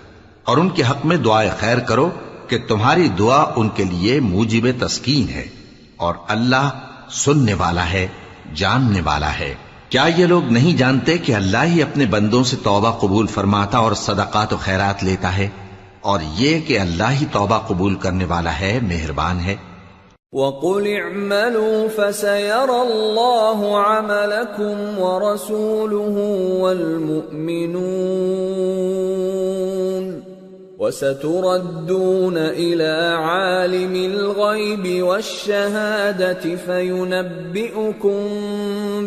S1: اور ان کے حق میں دعائے خیر کرو کہ تمہاری دعا ان کے لیے موجب تسکین ہے، اور اللہ سننے والا ہے، جاننے والا ہے۔ کیا یہ لوگ نہیں جانتے کہ اللہ ہی اپنے بندوں سے توبہ قبول فرماتا اور صدقات و خیرات لیتا ہے، اور یہ کہ اللہ ہی توبہ قبول کرنے والا ہے، مہربان ہے۔
S3: وَقُلِ اعْمَلُوا فَسَيَرَى اللَّهُ عَمَلَكُمْ وَرَسُولُهُ وَالْمُؤْمِنُونَ وَسَتُرَدُّونَ إِلَى عَالِمِ الْغَيْبِ وَالشَّهَادَةِ فَيُنَبِّئُكُم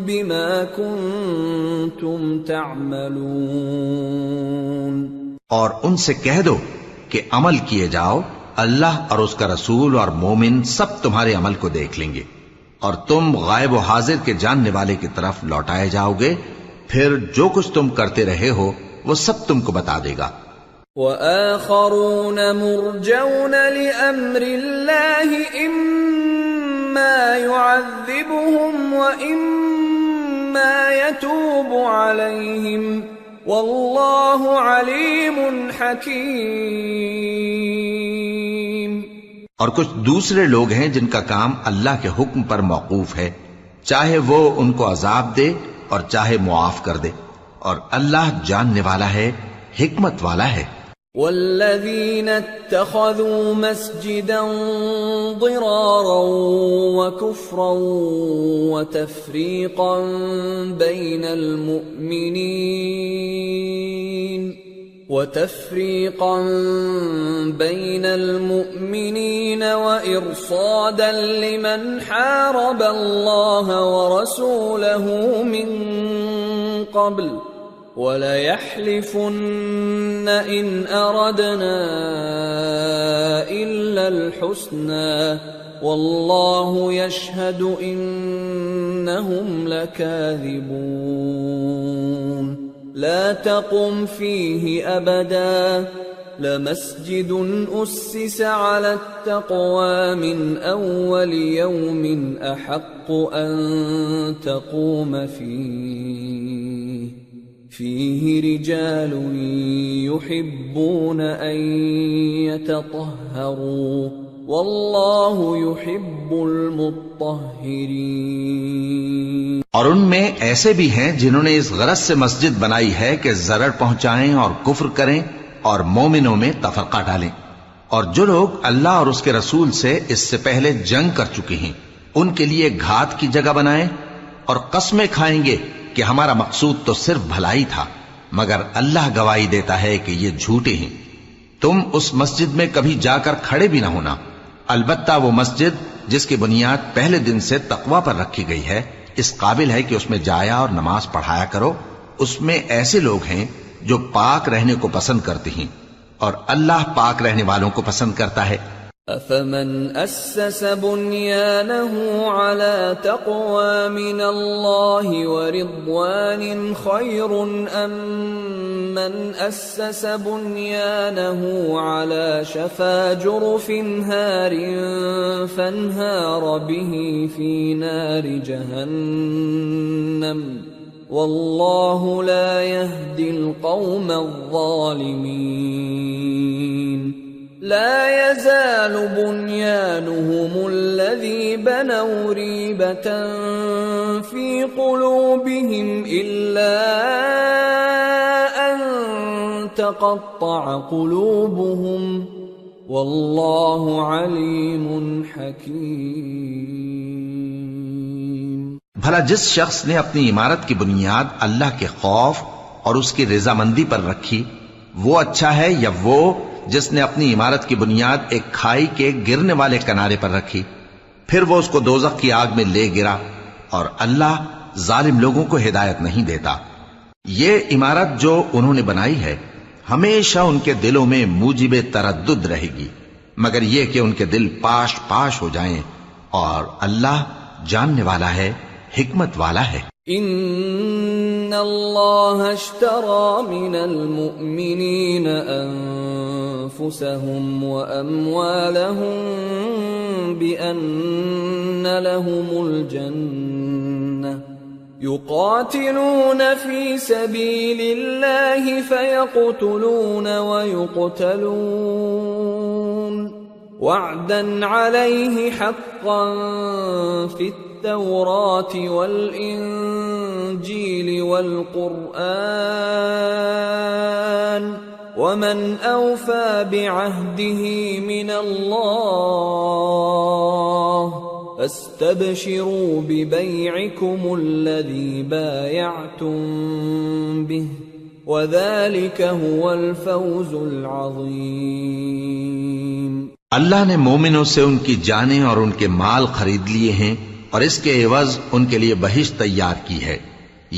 S3: بِمَا كُنتُمْ تَعْمَلُونَ۔
S1: اور ان سے کہہ دو کہ عمل کیے جاؤ، اللہ اور اس کا رسول اور مومن سب تمہارے عمل کو دیکھ لیں گے، اور تم غائب و حاضر کے جاننے والے کی طرف لوٹائے جاؤ گے، پھر جو کچھ تم کرتے رہے ہو وہ سب تم کو بتا دے گا۔
S3: وَآخَرُونَ مُرْجَوْنَ لِأَمْرِ اللَّهِ إِمَّا يُعَذِّبُهُمْ وَإِمَّا يَتُوبُ عَلَيْهِمْ وَاللَّهُ عَلِيمٌ حَكِيمٌ۔
S1: اور کچھ دوسرے لوگ ہیں جن کا کام اللہ کے حکم پر موقوف ہے، چاہے وہ ان کو عذاب دے اور چاہے معاف کر دے، اور اللہ جاننے والا ہے، حکمت والا ہے۔
S3: والذين اتخذوا مسجدا ضرارا وكفرا وتفريقا بين المؤمنين وإرصادا لمن حارب الله ورسوله من قبل وَلَيَحْلِفُنَّ إِنْ أَرَدْنَا إِلَّا الْحُسْنَى وَاللَّهُ يَشْهَدُ إِنَّهُمْ لَكَاذِبُونَ لَا تَقُمْ فِيهِ أَبَدًا لَمَسْجِدٌ أُسِّسَ عَلَى التَّقْوَى مِنْ أَوَّلِ يَوْمٍ أَحَقُّ أَن تَقُومَ فيه رجال يحبون أن يتطهروا والله يحب المطهرين۔
S1: اور ان میں ایسے بھی ہیں جنہوں نے اس غرض سے مسجد بنائی ہے کہ ضرر پہنچائیں اور کفر کریں اور مومنوں میں تفرقہ ڈالیں، اور جو لوگ اللہ اور اس کے رسول سے اس سے پہلے جنگ کر چکے ہیں ان کے لیے گھات کی جگہ بنائیں، اور قسمیں کھائیں گے کہ ہمارا مقصود تو صرف بھلائی تھا، مگر اللہ گواہی دیتا ہے کہ یہ جھوٹے ہیں۔ تم اس مسجد میں کبھی جا کر کھڑے بھی نہ ہونا، البتہ وہ مسجد جس کی بنیاد پہلے دن سے تقوی پر رکھی گئی ہے اس قابل ہے کہ اس میں جایا اور نماز پڑھایا کرو۔ اس میں ایسے لوگ ہیں جو پاک رہنے کو پسند کرتے ہیں، اور اللہ پاک رہنے والوں کو پسند کرتا ہے۔
S3: أَفَمَنْ أَسَّسَ بُنْيَانَهُ عَلَى تَقْوَى مِنَ اللَّهِ وَرِضْوَانٍ خَيْرٌ أَمْ مَنْ أَسَّسَ بُنْيَانَهُ عَلَى شَفَا جُرُفٍ هَارٍ فَانْهَارَ بِهِ فِي نَارِ جَهَنَّمَ وَاللَّهُ لَا يَهْدِي الْقَوْمَ الظَّالِمِينَ۔ لا يزال بنيانهم الذي بنوا ريبة في قلوبهم إلا أن تقطع قلوبهم والله عليم حكيم۔
S1: بھلا جس شخص نے اپنی عمارت کی بنیاد اللہ کے خوف اور اس کی رضامندی پر رکھی وہ اچھا ہے، یا وہ جس نے اپنی عمارت کی بنیاد ایک کھائی کے گرنے والے کنارے پر رکھی، پھر وہ اس کو دوزخ کی آگ میں لے گرا، اور اللہ ظالم لوگوں کو ہدایت نہیں دیتا۔ یہ عمارت جو انہوں نے بنائی ہے ہمیشہ ان کے دلوں میں موجب تردد رہے گی، مگر یہ کہ ان کے دل پاش پاش ہو جائیں، اور اللہ جاننے والا ہے، حکمت والا ہے۔
S3: ان اللہ اشترى من المؤمنین انفسهم واموالهم بان لهم الجنة يقاتلون في سبيل الله فيقتلون ويقتلون وعدا عليه حقا في التوراة والإنجيل والقرآن ومن أوفى بعهده من الله فاستبشروا ببيعكم الذي بايعتم به وذلك هو الفوز العظيم۔
S1: اللہ نے مومنوں سے ان کی جانیں اور ان کے مال خرید لیے ہیں، اور اس کے عوض ان کے لیے بہشت تیار کی ہے۔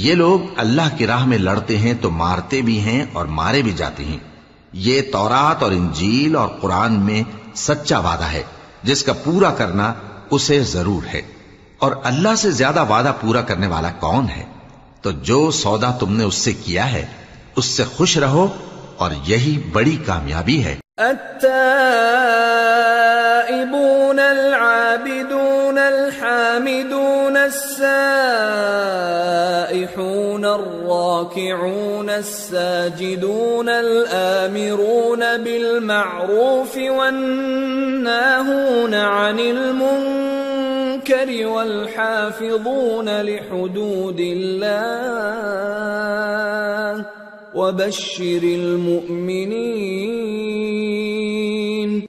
S1: یہ لوگ اللہ کی راہ میں لڑتے ہیں تو مارتے بھی ہیں اور مارے بھی جاتے ہیں۔ یہ تورات اور انجیل اور قرآن میں سچا وعدہ ہے جس کا پورا کرنا اسے ضرور ہے، اور اللہ سے زیادہ وعدہ پورا کرنے والا کون ہے؟ تو جو سودا تم نے اس سے کیا ہے اس سے خوش رہو، اور یہی بڑی کامیابی ہے۔
S3: التائبون العابدون الحامدون السائحون الراكعون الساجدون الآمرون بالمعروف والناهون عن المنكر والحافظون لحدود الله وبشر المؤمنین۔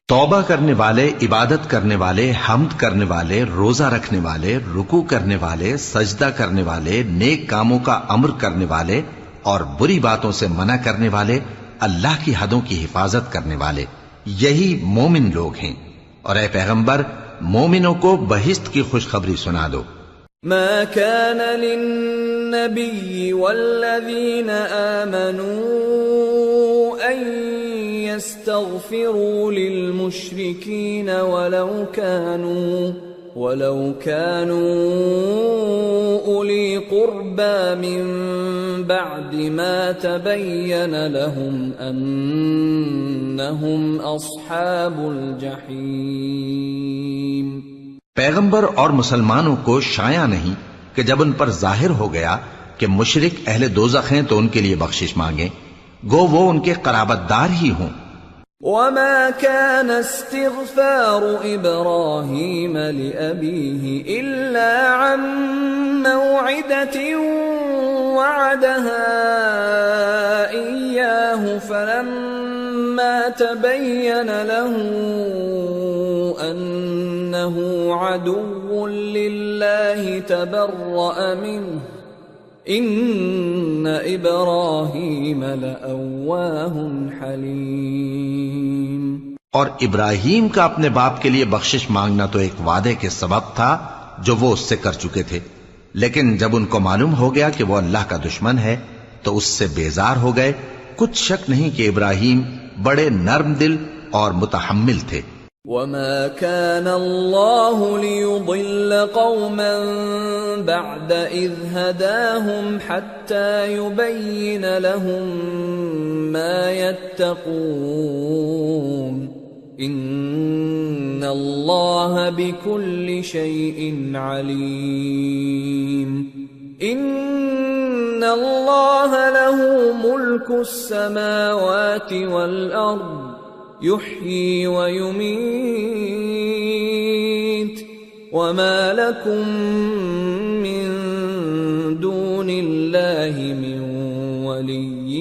S1: توبہ کرنے والے، عبادت کرنے والے، حمد کرنے والے، روزہ رکھنے والے، رکوع کرنے والے، سجدہ کرنے والے، نیک کاموں کا امر کرنے والے اور بری باتوں سے منع کرنے والے، اللہ کی حدوں کی حفاظت کرنے والے، یہی مومن لوگ ہیں۔ اور اے پیغمبر مومنوں کو بہشت کی خوشخبری سنا دو۔
S3: ما كان للنبي والذين آمنوا أن يستغفروا للمشركين ولو كانوا أولي قربى من بعد ما تبين لهم أنهم أصحاب الجحيم۔
S1: پیغمبر اور مسلمانوں کو شایع نہیں کہ جب ان پر ظاہر ہو گیا کہ مشرک اہل دوزخ ہیں تو ان کے لیے بخشش مانگیں، گو وہ ان کے قرابت دار ہی ہوں۔
S3: وما كان استغفار إبراهيم لأبيه إلا عن موعدة وعدها إياه فلما تبين له أنه عدو لله تبرأ منه إن إبراهيم لأواه حليم۔
S1: اور ابراہیم کا اپنے باپ کے لیے بخشش مانگنا تو ایک وعدے کے سبب تھا جو وہ اس سے کر چکے تھے، لیکن جب ان کو معلوم ہو گیا کہ وہ اللہ کا دشمن ہے تو اس سے بیزار ہو گئے۔ کچھ شک نہیں کہ ابراہیم بڑے نرم دل اور متحمل تھے۔
S3: وما كان الله ليضل قوما بعد إذ هداهم حتى يبين لهم ما يتقون إن الله بكل شيء عليم۔ إن الله له ملك السماوات والأرض يحيي ويميت وما لكم من دون الله من ولي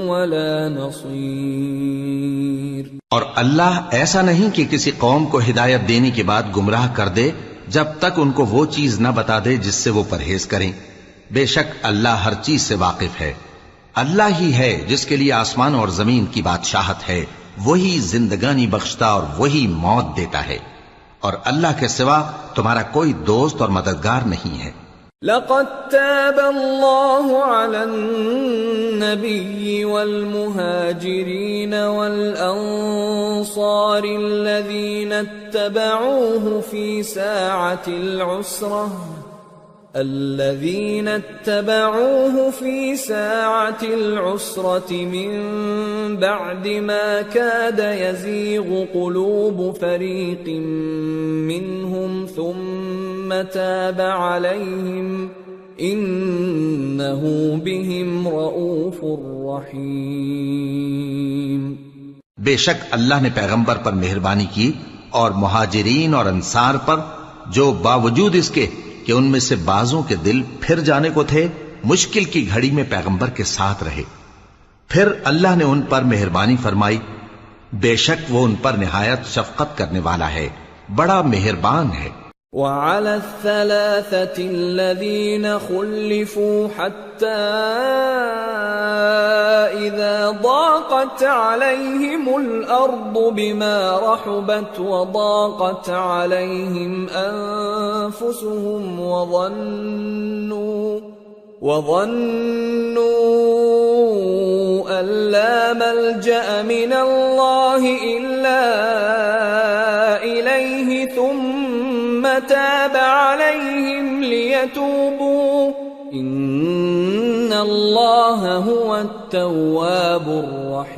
S3: ولا نصير۔
S1: اور اللہ ایسا نہیں کہ کسی قوم کو ہدایت دینے کے بعد گمراہ کر دے جب تک ان کو وہ چیز نہ بتا دے جس سے وہ پرہیز کریں. بے شک اللہ ہر چیز سے واقف ہے. اللہ ہی ہے جس کے لیے آسمان اور زمین کی بادشاہت ہے، وہی زندگانی بخشتا اور وہی موت دیتا ہے، اور اللہ کے سوا تمہارا کوئی دوست اور مددگار نہیں ہے.
S3: لقد تاب الله على النبي والمهاجرين والأنصار الذين اتبعوه في ساعة العسرة من بعد ما كاد يزيغ قلوب فريق منهم ثم تاب عليهم إنه بهم رؤوف رحيم.
S1: بے شک اللہ نے پیغمبر پر مہربانی کی اور مہاجرین اور انصار پر، جو باوجود اس کے کہ ان میں سے بعضوں کے دل پھر جانے کو تھے، مشکل کی گھڑی میں پیغمبر کے ساتھ رہے. پھر اللہ نے ان پر مہربانی فرمائی. بے شک وہ ان پر نہایت شفقت کرنے والا ہے، بڑا مہربان ہے.
S3: وعلى الثلاثة الذين خلفوا حتى إذا ضاقت عليهم الأرض بما رحبت وضاقت عليهم أنفسهم وظنوا أن لا ملجأ من الله إلا إليه ثم تاب عليهم ليتوبوا إن الله هو التواب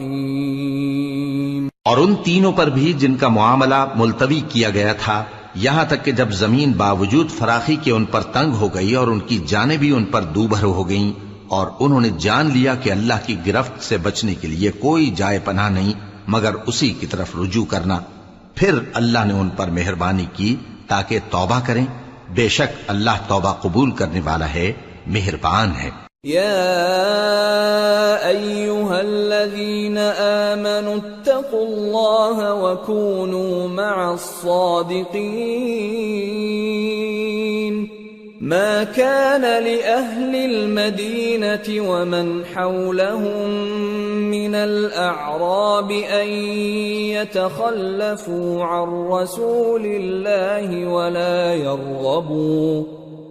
S3: الرحيم.
S1: اور ان تینوں پر بھی جن کا معاملہ ملتوی کیا گیا تھا، یہاں تک کہ جب زمین باوجود فراخی کے ان پر تنگ ہو گئی اور ان کی جانیں بھی ان پر دوبھر ہو گئیں، اور انہوں نے جان لیا کہ اللہ کی گرفت سے بچنے کے لیے کوئی جائے پناہ نہیں مگر اسی کی طرف رجوع کرنا، پھر اللہ نے ان پر مہربانی کی تاکہ توبہ کریں. بے شک اللہ توبہ قبول کرنے والا ہے، مہربان ہے.
S3: يا أيها الذين آمنوا اتقوا الله وكونوا مع الصادقين. ما كان لأهل المدينة ومن حولهم من الأعراب أن يتخلفوا عن رسول الله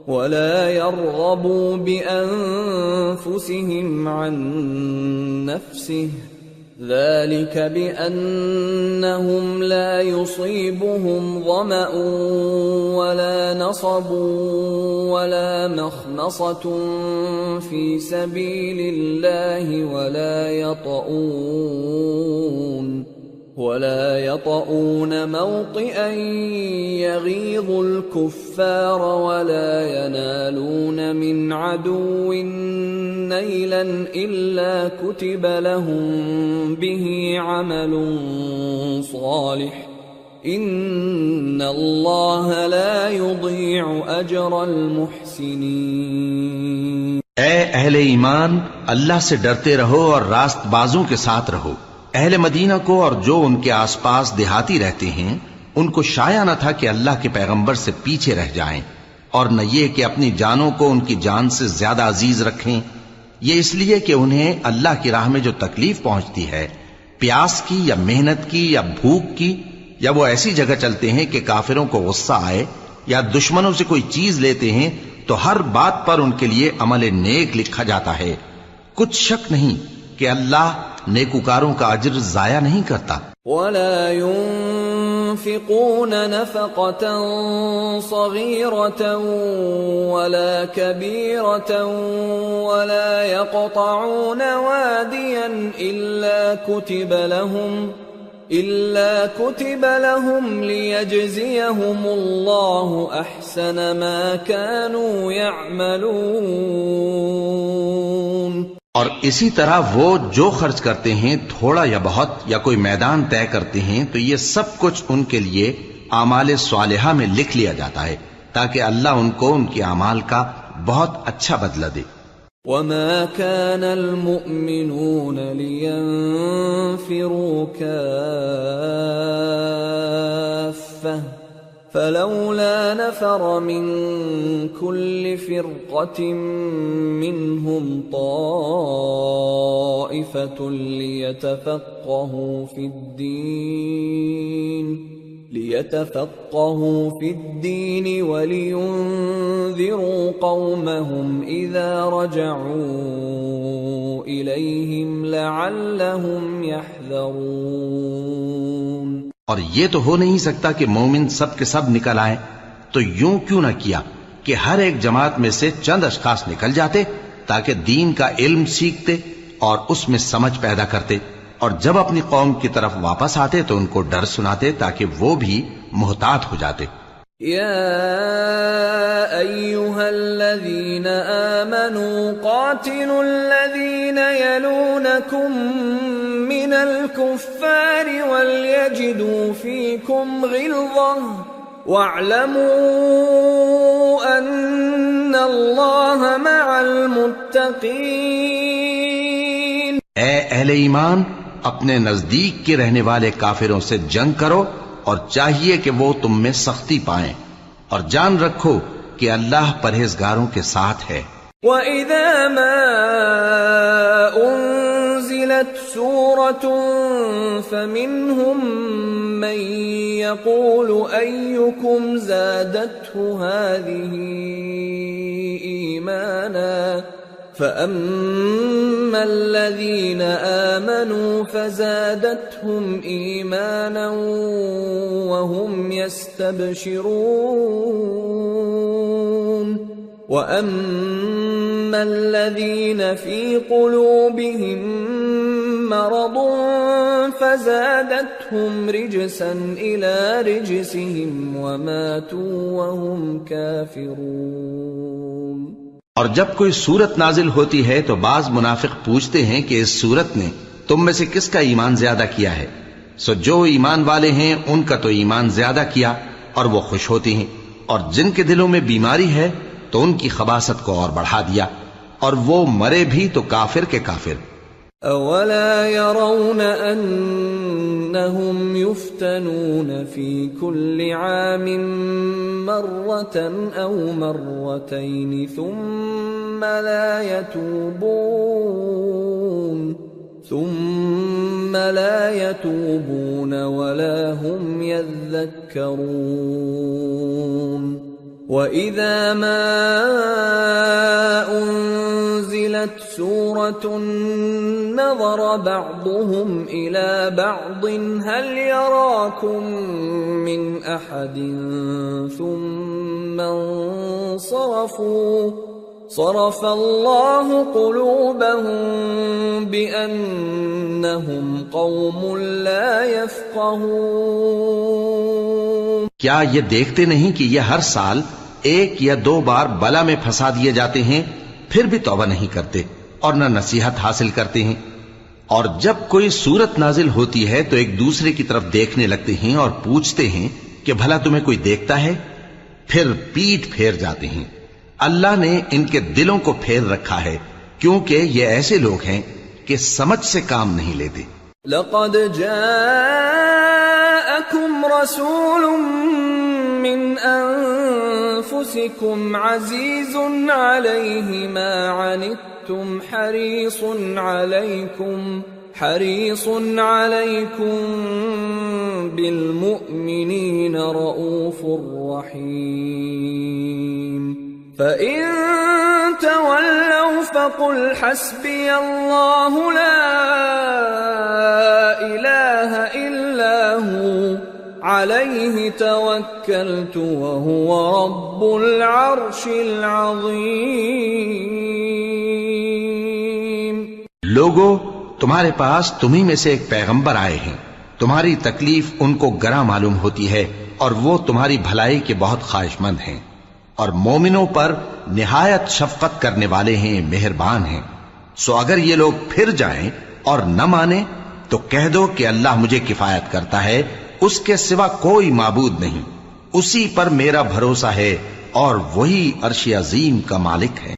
S3: ولا يرغبوا بأنفسهم عن نفسه، ذلك بأنهم لا يصيبهم ظمأ ولا نصب ولا مخمصة في سبيل الله ولا يطؤون موطئا يغيظ الكفار ولا ينالون من عدو نيلا إلا كتب لهم به عمل صالح إن الله لا يضيع أجر المحسنين.
S1: اے اہل ایمان، اللہ سے ڈرتے رہو اور راست بازوں کے ساتھ رہو. اہل مدینہ کو اور جو ان کے آس پاس دیہاتی رہتے ہیں، ان کو شایع نہ تھا کہ اللہ کے پیغمبر سے پیچھے رہ جائیں، اور نہ یہ کہ اپنی جانوں کو ان کی جان سے زیادہ عزیز رکھیں. یہ اس لیے کہ انہیں اللہ کی راہ میں جو تکلیف پہنچتی ہے، پیاس کی یا محنت کی یا بھوک کی، یا وہ ایسی جگہ چلتے ہیں کہ کافروں کو غصہ آئے، یا دشمنوں سے کوئی چیز لیتے ہیں، تو ہر بات پر ان کے لیے عمل نیک لکھا جاتا ہے. کچھ شک نہیں کہ اللہ نیکوکاروں کا اجر ضائع نہیں کرتا.
S3: ولا ينفقون نفقة صغيرة ولا كبيرة ولا يقطعون واديا إلا كتب لهم ليجزيهم الله أحسن ما كانوا يعملون.
S1: اور اسی طرح وہ جو خرچ کرتے ہیں، تھوڑا یا بہت، یا کوئی میدان طے کرتے ہیں، تو یہ سب کچھ ان کے لیے اعمال صالحہ میں لکھ لیا جاتا ہے تاکہ اللہ ان کو ان کے اعمال کا بہت اچھا بدلہ دے.
S3: وما كان المؤمنون لينفروا كافة فلولا نفر من كل فرقة منهم طائفة ليتفقهوا في الدين ولينذروا قومهم إذا رجعوا إليهم لعلهم يحذرون۔
S1: اور یہ تو ہو نہیں سکتا کہ مومن سب کے سب نکل آئیں، تو یوں کیوں نہ کیا کہ ہر ایک جماعت میں سے چند اشخاص نکل جاتے تاکہ دین کا علم سیکھتے اور اس میں سمجھ پیدا کرتے، اور جب اپنی قوم کی طرف واپس آتے تو ان کو ڈر سناتے تاکہ وہ بھی محتاط ہو جاتے۔
S3: يا أيها الذين آمنوا قاتلوا الذين يلونكم من الكفار وليجدوا فيكم غلظة واعلموا أن الله مع المتقين۔
S1: اے اہل ایمان، اپنے نزدیک کے رہنے والے کافروں سے جنگ کرو اور چاہیے کہ وہ تم میں سختی پائیں، اور جان رکھو کہ اللہ پرہیزگاروں کے ساتھ ہے۔
S3: وَإِذَا مَا أُنزِلَتْ سُورَةٌ فَمِنْهُمْ مَنْ يَقُولُ أَيُّكُمْ زَادَتْهُ هَذِهِ إِيمَانًا فَأَمَّا الَّذِينَ آمَنُوا فَزَادَتْهُمْ إِيمَانًا وَهُمْ يَسْتَبْشِرُونَ وَأَمَّا الَّذِينَ فِي قُلُوبِهِم مَّرَضٌ فَزَادَتْهُمْ رِجْسًا إِلَى رِجْسِهِمْ وَمَاتُوا وَهُمْ كَافِرُونَ۔
S1: اور جب کوئی صورت نازل ہوتی ہے تو بعض منافق پوچھتے ہیں کہ اس صورت نے تم میں سے کس کا ایمان زیادہ کیا ہے، سو جو ایمان والے ہیں ان کا تو ایمان زیادہ کیا اور وہ خوش ہوتی ہیں، اور جن کے دلوں میں بیماری ہے تو ان کی خباثت کو اور بڑھا دیا، اور وہ مرے بھی تو کافر کے کافر۔
S3: اولا يرون انهم يفتنون في كل عام مرة او مرتين ثم لا يتوبون ولا هم يذكرون۔ وَإِذَا مَا أُنزِلَتْ سُورَةٌ نَظَرَ بَعْضُهُمْ إِلَى بَعْضٍ هَلْ يَرَاكُمْ مِنْ أَحَدٍ ثُمَّ انصَرَفُوا صَرَفَ اللَّهُ قُلُوبَهُمْ بِأَنَّهُمْ قَوْمٌ لَا يَفْقَهُونَ۔
S1: کیا یہ دیکھتے نہیں کہ یہ ہر سال ایک یا دو بار بلا میں پھنسا دیے جاتے ہیں، پھر بھی توبہ نہیں کرتے اور نہ نصیحت حاصل کرتے ہیں؟ اور جب کوئی صورت نازل ہوتی ہے تو ایک دوسرے کی طرف دیکھنے لگتے ہیں اور پوچھتے ہیں کہ بھلا تمہیں کوئی دیکھتا ہے، پھر پیٹ پھیر جاتے ہیں۔ اللہ نے ان کے دلوں کو پھیر رکھا ہے کیونکہ یہ ایسے لوگ ہیں کہ سمجھ سے کام نہیں لیتے۔
S3: لقد جاءكم رسول من أنفسكم عزيز عليه ما عنتم حريص عليكم بالمؤمنين رؤوف رحيم۔ فإن تولوا فقل حسبي الله لا إله إلا هو عليه توكلت وهو رب العرش العظيم۔
S1: لوگو، تمہارے پاس تمہیں میں سے ایک پیغمبر آئے ہیں، تمہاری تکلیف ان کو گراں معلوم ہوتی ہے اور وہ تمہاری بھلائی کے بہت خواہش مند ہیں، اور مومنوں پر نہایت شفقت کرنے والے ہیں، مہربان ہیں۔ سو اگر یہ لوگ پھر جائیں اور نہ مانیں تو کہہ دو کہ اللہ مجھے کفایت کرتا ہے، اس کے سوا کوئی معبود نہیں، اسی پر میرا بھروسہ ہے اور وہی عرش عظیم کا مالک ہے۔